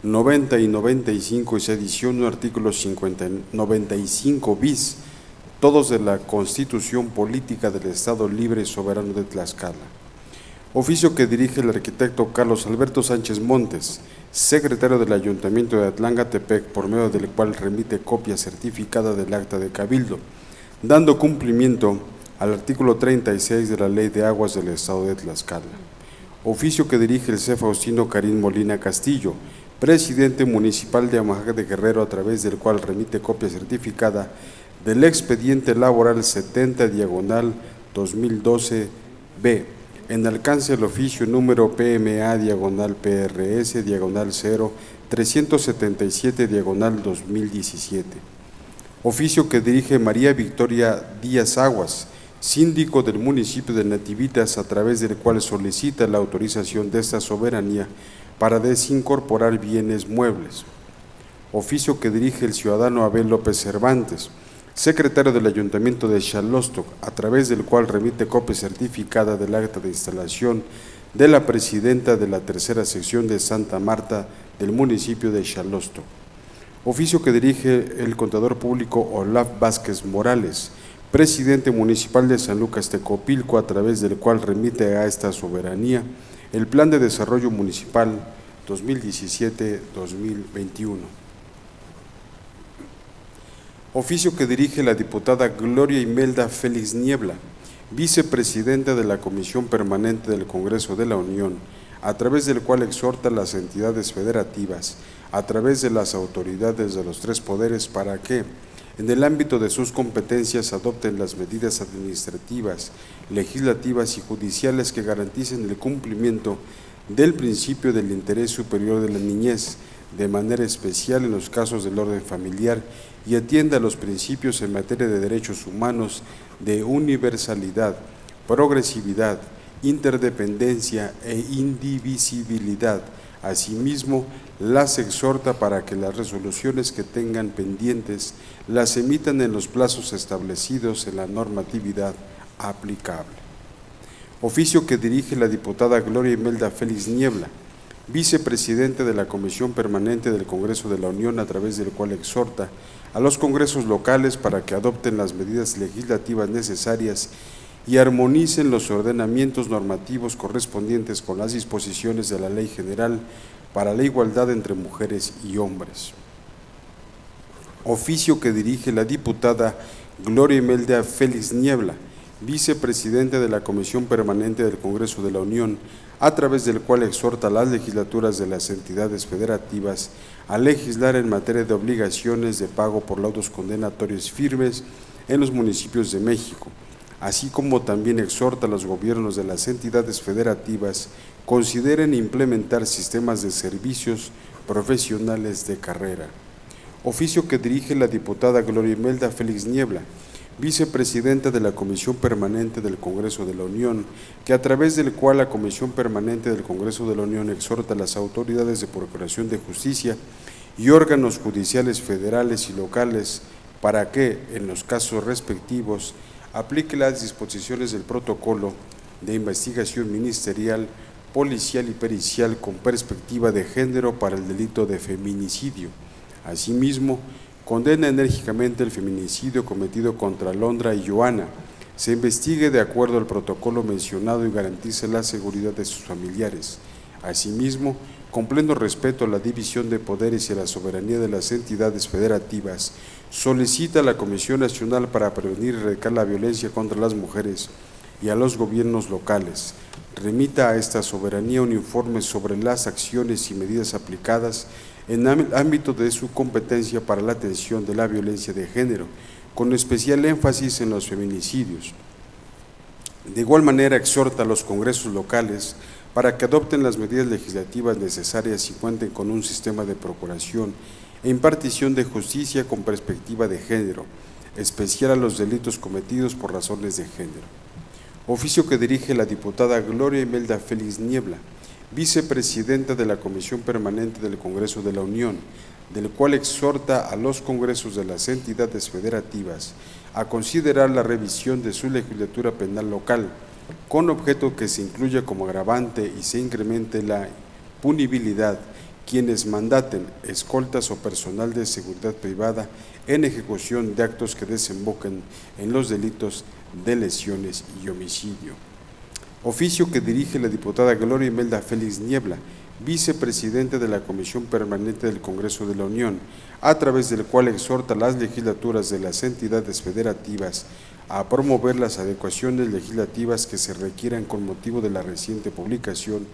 90 y 95 y se adiciona artículo 95 bis, todos de la Constitución Política del Estado Libre y Soberano de Tlaxcala. Oficio que dirige el arquitecto Carlos Alberto Sánchez Montes, secretario del Ayuntamiento de Atlangatepec, por medio del cual remite copia certificada del acta de cabildo, dando cumplimiento al artículo 36 de la Ley de Aguas del Estado de Tlaxcala. Oficio que dirige el C. Faustino Karim Molina Castillo, presidente municipal de Amajac de Guerrero, a través del cual remite copia certificada del expediente laboral 70/2012-B, en alcance el oficio número PMA/PRS/0-377/2017. Oficio que dirige María Victoria Díaz Aguas, síndico del municipio de Nativitas, a través del cual solicita la autorización de esta soberanía para desincorporar bienes muebles. Oficio que dirige el ciudadano Abel López Cervantes, secretario del Ayuntamiento de Xalostoc, a través del cual remite copia certificada del acta de instalación de la presidenta de la tercera sección de Santa Marta del municipio de Xalostoc. Oficio que dirige el contador público Olaf Vázquez Morales, presidente municipal de San Lucas Tecopilco, a través del cual remite a esta soberanía el Plan de Desarrollo Municipal 2017-2021. Oficio que dirige la diputada Gloria Imelda Félix Niebla, vicepresidenta de la Comisión Permanente del Congreso de la Unión, a través del cual exhorta a las entidades federativas, a través de las autoridades de los 3 poderes, para que, en el ámbito de sus competencias, adopten las medidas administrativas, legislativas y judiciales que garanticen el cumplimiento del principio del interés superior de la niñez, de manera especial en los casos del orden familiar, y atienda a los principios en materia de derechos humanos de universalidad, progresividad, interdependencia e indivisibilidad. Asimismo, las exhorta para que las resoluciones que tengan pendientes las emitan en los plazos establecidos en la normatividad aplicable. Oficio que dirige la diputada Gloria Imelda Félix Niebla, vicepresidente de la Comisión Permanente del Congreso de la Unión, a través del cual exhorta a los congresos locales para que adopten las medidas legislativas necesarias y armonicen los ordenamientos normativos correspondientes con las disposiciones de la Ley General para la Igualdad entre Mujeres y Hombres. Oficio que dirige la diputada Gloria Imelda Félix Niebla, vicepresidente de la Comisión Permanente del Congreso de la Unión, a través del cual exhorta a las legislaturas de las entidades federativas a legislar en materia de obligaciones de pago por laudos condenatorios firmes en los municipios de México, así como también exhorta a los gobiernos de las entidades federativas consideren implementar sistemas de servicios profesionales de carrera. Oficio que dirige la diputada Gloria Imelda Félix Niebla, vicepresidenta de la Comisión Permanente del Congreso de la Unión, que a través del cual la Comisión Permanente del Congreso de la Unión exhorta a las autoridades de Procuración de Justicia y órganos judiciales federales y locales para que, en los casos respectivos, aplique las disposiciones del protocolo de investigación ministerial, policial y pericial con perspectiva de género para el delito de feminicidio. Asimismo, condena enérgicamente el feminicidio cometido contra Alondra y Joana, se investigue de acuerdo al protocolo mencionado y garantice la seguridad de sus familiares. Asimismo, con pleno respeto a la división de poderes y a la soberanía de las entidades federativas, solicita a la Comisión Nacional para Prevenir y Erradicar la Violencia contra las Mujeres y a los gobiernos locales remita a esta soberanía un informe sobre las acciones y medidas aplicadas en el ámbito de su competencia para la atención de la violencia de género, con especial énfasis en los feminicidios. De igual manera, exhorta a los congresos locales para que adopten las medidas legislativas necesarias y cuenten con un sistema de procuración e impartición de justicia con perspectiva de género, especial a los delitos cometidos por razones de género. Oficio que dirige la diputada Gloria Imelda Félix Niebla, vicepresidenta de la Comisión Permanente del Congreso de la Unión, del cual exhorta a los congresos de las entidades federativas a considerar la revisión de su legislatura penal local, con objeto que se incluya como agravante y se incremente la punibilidad quienes mandaten escoltas o personal de seguridad privada en ejecución de actos que desemboquen en los delitos de lesiones y homicidio. Oficio que dirige la diputada Gloria Imelda Félix Niebla, vicepresidente de la Comisión Permanente del Congreso de la Unión, a través del cual exhorta a las legislaturas de las entidades federativas a promover las adecuaciones legislativas que se requieran con motivo de la reciente publicación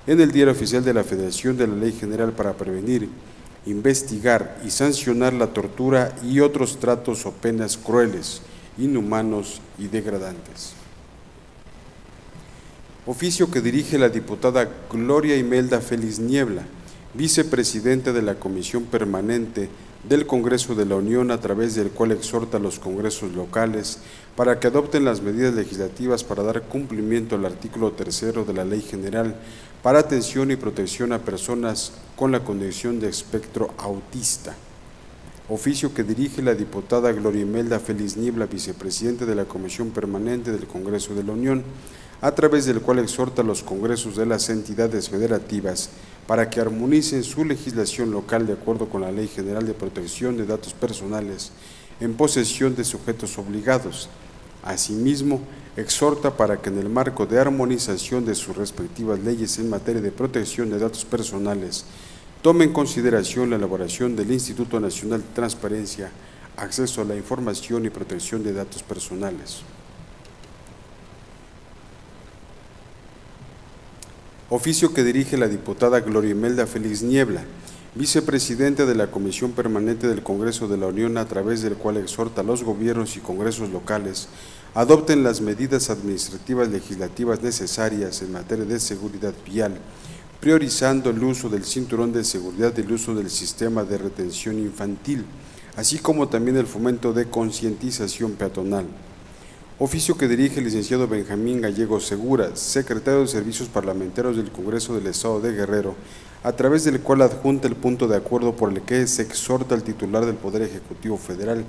en el Diario Oficial de la Federación de la Ley General para prevenir, investigar y sancionar la tortura y otros tratos o penas crueles, inhumanos y degradantes. Oficio que dirige la diputada Gloria Imelda Félix Niebla, vicepresidenta de la Comisión Permanente del Congreso de la Unión, a través del cual exhorta a los congresos locales para que adopten las medidas legislativas para dar cumplimiento al artículo 3 de la Ley General para atención y protección a personas con la condición de espectro autista. Oficio que dirige la diputada Gloria Imelda Félix Niebla, vicepresidenta de la Comisión Permanente del Congreso de la Unión, a través del cual exhorta a los congresos de las entidades federativas para que armonicen su legislación local de acuerdo con la Ley General de Protección de Datos Personales en posesión de sujetos obligados. Asimismo, exhorta para que en el marco de armonización de sus respectivas leyes en materia de protección de datos personales tome en consideración la elaboración del Instituto Nacional de Transparencia, Acceso a la Información y Protección de Datos Personales. Oficio que dirige la diputada Gloria Imelda Félix Niebla, vicepresidenta de la Comisión Permanente del Congreso de la Unión, a través del cual exhorta a los gobiernos y congresos locales adopten las medidas administrativas legislativas necesarias en materia de seguridad vial, priorizando el uso del cinturón de seguridad y el uso del sistema de retención infantil, así como también el fomento de concientización peatonal. Oficio que dirige el licenciado Benjamín Gallego Segura, secretario de Servicios Parlamentarios del Congreso del Estado de Guerrero, a través del cual adjunta el punto de acuerdo por el que se exhorta al titular del Poder Ejecutivo Federal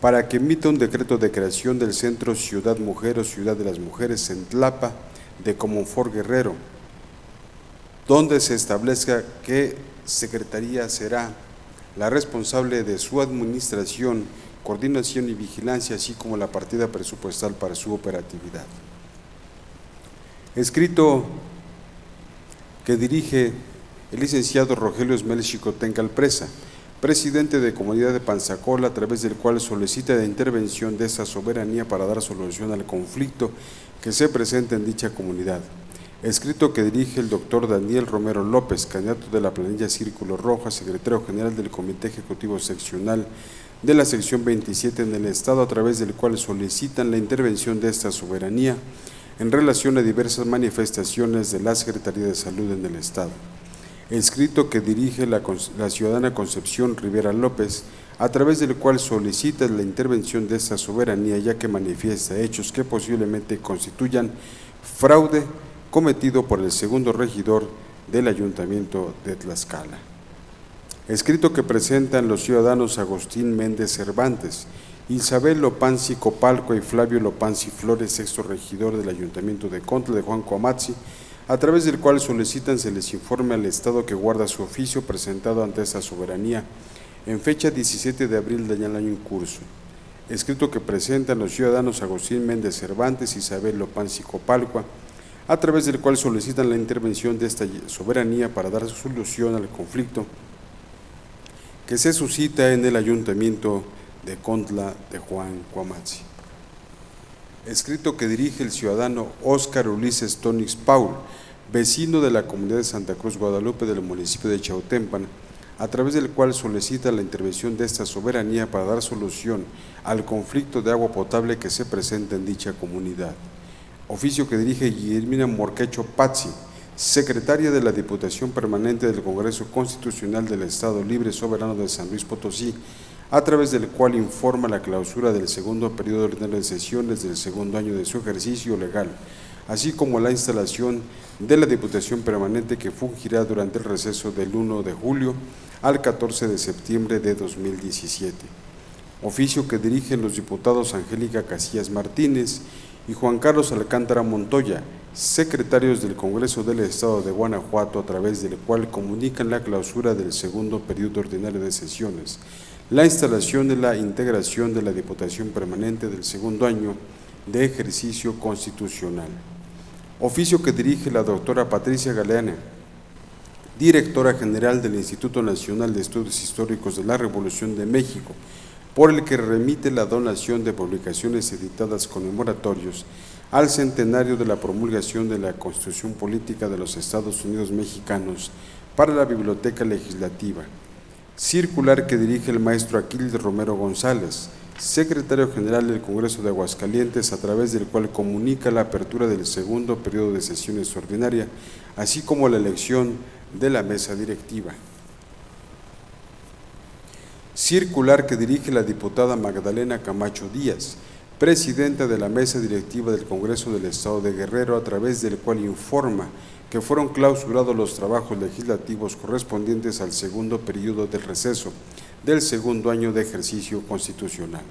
para que emita un decreto de creación del Centro Ciudad Mujer o Ciudad de las Mujeres en Tlapa de Comonfort Guerrero, donde se establezca qué secretaría será la responsable de su administración, coordinación y vigilancia, así como la partida presupuestal para su operatividad. Escrito que dirige el licenciado Rogelio Esmel Xicotenca Alpresa, presidente de Comunidad de Panzacola, a través del cual solicita la intervención de esta soberanía para dar solución al conflicto que se presenta en dicha comunidad. Escrito que dirige el doctor Daniel Romero López, candidato de la planilla Círculo Roja, secretario general del Comité Ejecutivo Seccional de la sección 27 en el Estado, a través del cual solicitan la intervención de esta soberanía en relación a diversas manifestaciones de la Secretaría de Salud en el Estado. Escrito que dirige la ciudadana Concepción Rivera López, a través del cual solicita la intervención de esta soberanía, ya que manifiesta hechos que posiblemente constituyan fraude cometido por el segundo regidor del Ayuntamiento de Tlaxcala. Escrito que presentan los ciudadanos Agustín Méndez Cervantes, Isabel Lopansi Copalco y Flavio Lopansi Flores, sexto regidor del Ayuntamiento de Contla de Juan Coamatzi, a través del cual solicitan se les informe al Estado que guarda su oficio presentado ante esta soberanía en fecha 17 de abril del año en curso. Escrito que presentan los ciudadanos Agustín Méndez Cervantes, Isabel Lopansi Copalco, a través del cual solicitan la intervención de esta soberanía para dar solución al conflicto que se suscita en el Ayuntamiento de Contla de Juan Coamatzi. Escrito que dirige el ciudadano Óscar Ulises Tonix Paul, vecino de la comunidad de Santa Cruz Guadalupe del municipio de Chautempan, a través del cual solicita la intervención de esta soberanía para dar solución al conflicto de agua potable que se presenta en dicha comunidad. Oficio que dirige Guillermina Morquecho Pazzi, secretaria de la Diputación Permanente del Congreso Constitucional del Estado Libre Soberano de San Luis Potosí, a través del cual informa la clausura del segundo periodo ordinario de sesiones del segundo año de su ejercicio legal, así como la instalación de la Diputación Permanente que fungirá durante el receso del 1 de julio al 14 de septiembre de 2017. Oficio que dirigen los diputados Angélica Casillas Martínez y Juan Carlos Alcántara Montoya, secretarios del Congreso del Estado de Guanajuato, a través del cual comunican la clausura del segundo periodo ordinario de sesiones, la instalación de la integración de la Diputación Permanente del segundo año de ejercicio constitucional. Oficio que dirige la doctora Patricia Galeana, directora general del Instituto Nacional de Estudios Históricos de la Revolución de México, por el que remite la donación de publicaciones editadas conmemoratorios al centenario de la promulgación de la Constitución Política de los Estados Unidos Mexicanos para la Biblioteca Legislativa. Circular que dirige el maestro Aquiles Romero González, secretario general del Congreso de Aguascalientes, a través del cual comunica la apertura del segundo periodo de sesiones ordinaria, así como la elección de la mesa directiva. Circular que dirige la diputada Magdalena Camacho Díaz, presidenta de la mesa directiva del Congreso del Estado de Guerrero, a través del cual informa que fueron clausurados los trabajos legislativos correspondientes al segundo periodo del receso del segundo año de ejercicio constitucional.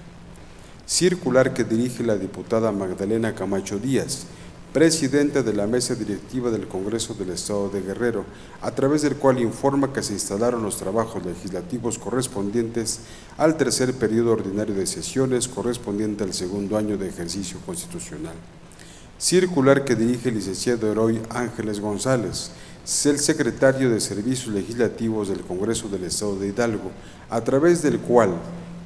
Circular que dirige la diputada Magdalena Camacho Díaz, presidenta de la mesa directiva del Congreso del Estado de Guerrero, a través del cual informa que se instalaron los trabajos legislativos correspondientes al tercer periodo ordinario de sesiones correspondiente al segundo año de ejercicio constitucional. Circular que dirige el licenciado Eroy Ángeles González, el secretario de Servicios Legislativos del Congreso del Estado de Hidalgo, a través del cual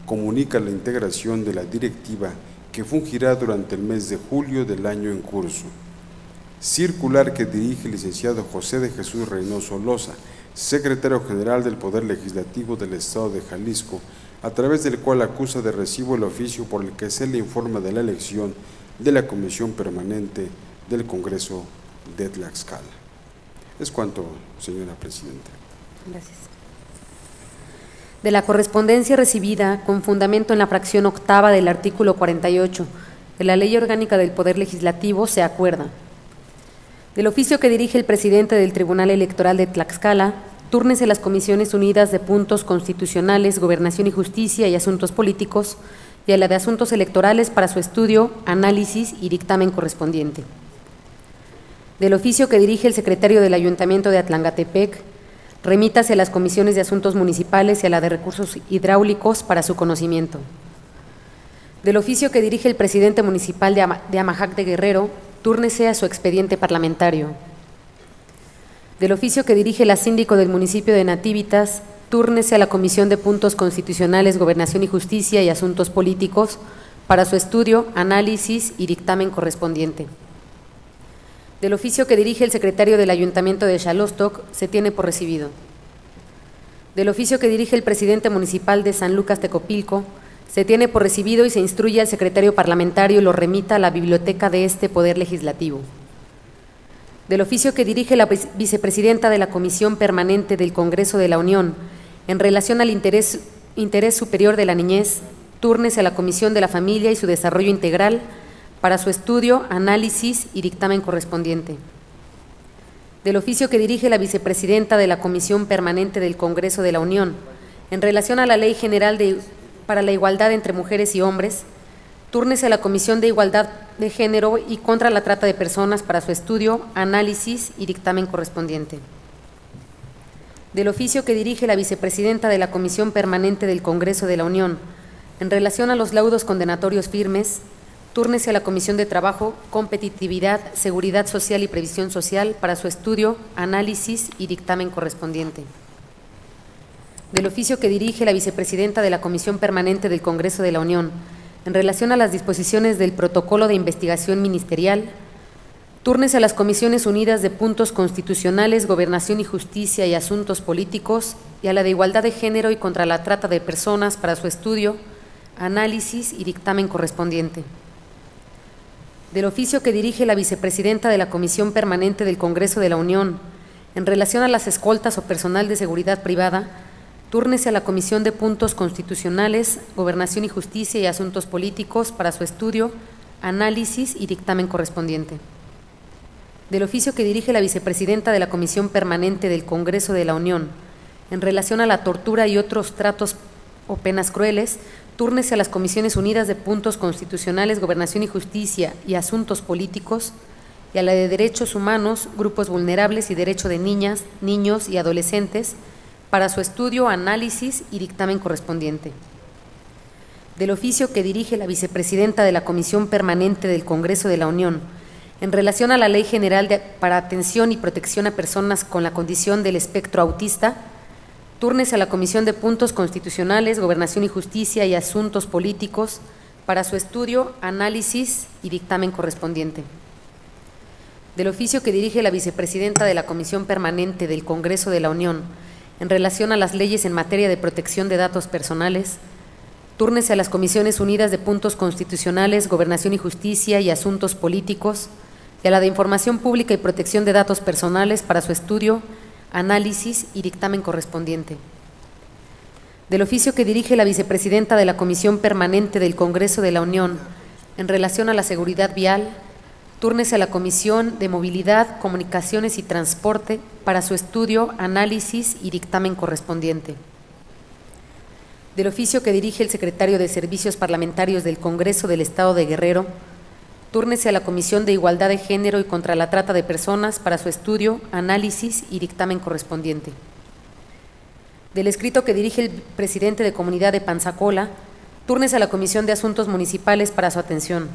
comunica la integración de la directiva que fungirá durante el mes de julio del año en curso. Circular que dirige el licenciado José de Jesús Reynoso Loza, secretario general del Poder Legislativo del Estado de Jalisco, a través del cual acusa de recibo el oficio por el que se le informa de la elección de la Comisión Permanente del Congreso de Tlaxcala. Es cuanto, señora Presidenta. Gracias. De la correspondencia recibida con fundamento en la fracción octava del artículo 48, de la Ley Orgánica del Poder Legislativo se acuerda. Del oficio que dirige el presidente del Tribunal Electoral de Tlaxcala, túrnese las Comisiones Unidas de Puntos Constitucionales, Gobernación y Justicia y Asuntos Políticos y a la de Asuntos Electorales para su estudio, análisis y dictamen correspondiente. Del oficio que dirige el secretario del Ayuntamiento de Atlangatepec, remítase a las Comisiones de Asuntos Municipales y a la de Recursos Hidráulicos para su conocimiento. Del oficio que dirige el presidente municipal de Amajac de Guerrero, túrnese a su expediente parlamentario. Del oficio que dirige la síndico del municipio de Nativitas, túrnese a la Comisión de Puntos Constitucionales, Gobernación y Justicia y Asuntos Políticos para su estudio, análisis y dictamen correspondiente. Del oficio que dirige el secretario del Ayuntamiento de Xalostoc, se tiene por recibido. Del oficio que dirige el presidente municipal de San Lucas Tecopilco, se tiene por recibido y se instruye al secretario parlamentario y lo remita a la biblioteca de este Poder Legislativo. Del oficio que dirige la vicepresidenta de la Comisión Permanente del Congreso de la Unión en relación al interés superior de la niñez, túrnese a la Comisión de la Familia y su Desarrollo Integral para su estudio, análisis y dictamen correspondiente. Del oficio que dirige la vicepresidenta de la Comisión Permanente del Congreso de la Unión en relación a la Ley General para la Igualdad entre Mujeres y Hombres, túrnese a la Comisión de Igualdad de Género y contra la Trata de Personas para su estudio, análisis y dictamen correspondiente. Del oficio que dirige la vicepresidenta de la Comisión Permanente del Congreso de la Unión en relación a los laudos condenatorios firmes, túrnese a la Comisión de Trabajo, Competitividad, Seguridad Social y Previsión Social para su estudio, análisis y dictamen correspondiente. Del oficio que dirige la vicepresidenta de la Comisión Permanente del Congreso de la Unión en relación a las disposiciones del Protocolo de Investigación Ministerial, túrnese a las Comisiones Unidas de Puntos Constitucionales, Gobernación y Justicia y Asuntos Políticos y a la de Igualdad de Género y contra la Trata de Personas para su estudio, análisis y dictamen correspondiente. Del oficio que dirige la vicepresidenta de la Comisión Permanente del Congreso de la Unión en relación a las escoltas o personal de seguridad privada, túrnese a la Comisión de Puntos Constitucionales, Gobernación y Justicia y Asuntos Políticos para su estudio, análisis y dictamen correspondiente. Del oficio que dirige la vicepresidenta de la Comisión Permanente del Congreso de la Unión en relación a la tortura y otros tratos o penas crueles, túrnese a las Comisiones Unidas de Puntos Constitucionales, Gobernación y Justicia y Asuntos Políticos y a la de Derechos Humanos, Grupos Vulnerables y Derecho de Niñas, Niños y Adolescentes para su estudio, análisis y dictamen correspondiente. Del oficio que dirige la vicepresidenta de la Comisión Permanente del Congreso de la Unión en relación a la Ley General para Atención y Protección a Personas con la Condición del Espectro Autista, túrnese a la Comisión de Puntos Constitucionales, Gobernación y Justicia y Asuntos Políticos para su estudio, análisis y dictamen correspondiente. Del oficio que dirige la vicepresidenta de la Comisión Permanente del Congreso de la Unión en relación a las leyes en materia de protección de datos personales, túrnese a las Comisiones Unidas de Puntos Constitucionales, Gobernación y Justicia y Asuntos Políticos y a la de Información Pública y Protección de Datos Personales para su estudio, análisis y dictamen correspondiente. Del oficio que dirige la vicepresidenta de la Comisión Permanente del Congreso de la Unión en relación a la seguridad vial, túrnese a la Comisión de Movilidad, Comunicaciones y Transporte para su estudio, análisis y dictamen correspondiente. Del oficio que dirige el secretario de Servicios Parlamentarios del Congreso del Estado de Guerrero, túrnese a la Comisión de Igualdad de Género y contra la Trata de Personas para su estudio, análisis y dictamen correspondiente. Del escrito que dirige el presidente de Comunidad de Panzacola, túrnese a la Comisión de Asuntos Municipales para su atención.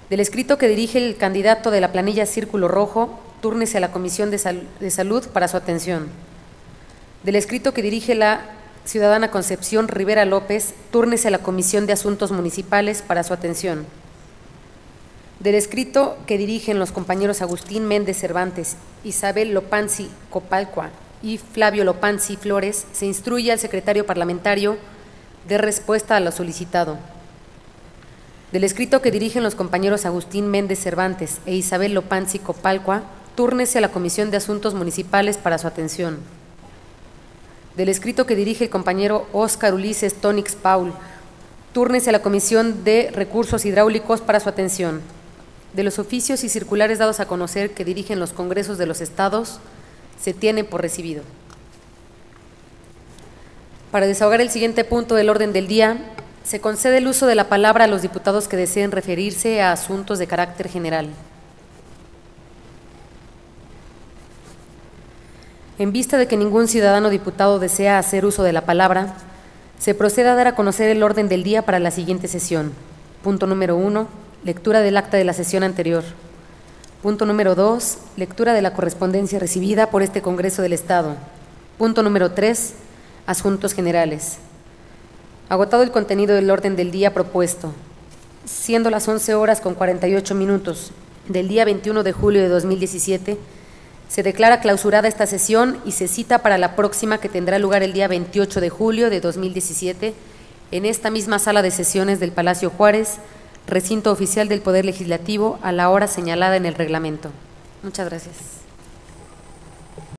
Del escrito que dirige el candidato de la planilla Círculo Rojo, túrnese a la Comisión de Salud para su atención. Del escrito que dirige la ciudadana Concepción Rivera López, túrnese a la Comisión de Asuntos Municipales para su atención. Del escrito que dirigen los compañeros Agustín Méndez Cervantes, Isabel Lopanzi Copalcua y Flavio Lopanzi Flores, se instruye al secretario parlamentario de respuesta a lo solicitado. Del escrito que dirigen los compañeros Agustín Méndez Cervantes e Isabel Lopanzi Copalcua, túrnese a la Comisión de Asuntos Municipales para su atención. Del escrito que dirige el compañero Óscar Ulises Tónix Paul, túrnese a la Comisión de Recursos Hidráulicos para su atención. De los oficios y circulares dados a conocer que dirigen los congresos de los estados, se tiene por recibido. Para desahogar el siguiente punto del orden del día, se concede el uso de la palabra a los diputados que deseen referirse a asuntos de carácter general. En vista de que ningún ciudadano diputado desea hacer uso de la palabra, se procede a dar a conocer el orden del día para la siguiente sesión. Punto número 1, lectura del acta de la sesión anterior. Punto número 2, lectura de la correspondencia recibida por este Congreso del Estado. Punto número 3, asuntos generales. Agotado el contenido del orden del día propuesto, siendo las 11:48 del día 21 de julio de 2017, se declara clausurada esta sesión y se cita para la próxima, que tendrá lugar el día 28 de julio de 2017 en esta misma sala de sesiones del Palacio Juárez, recinto oficial del Poder Legislativo, a la hora señalada en el reglamento. Muchas gracias.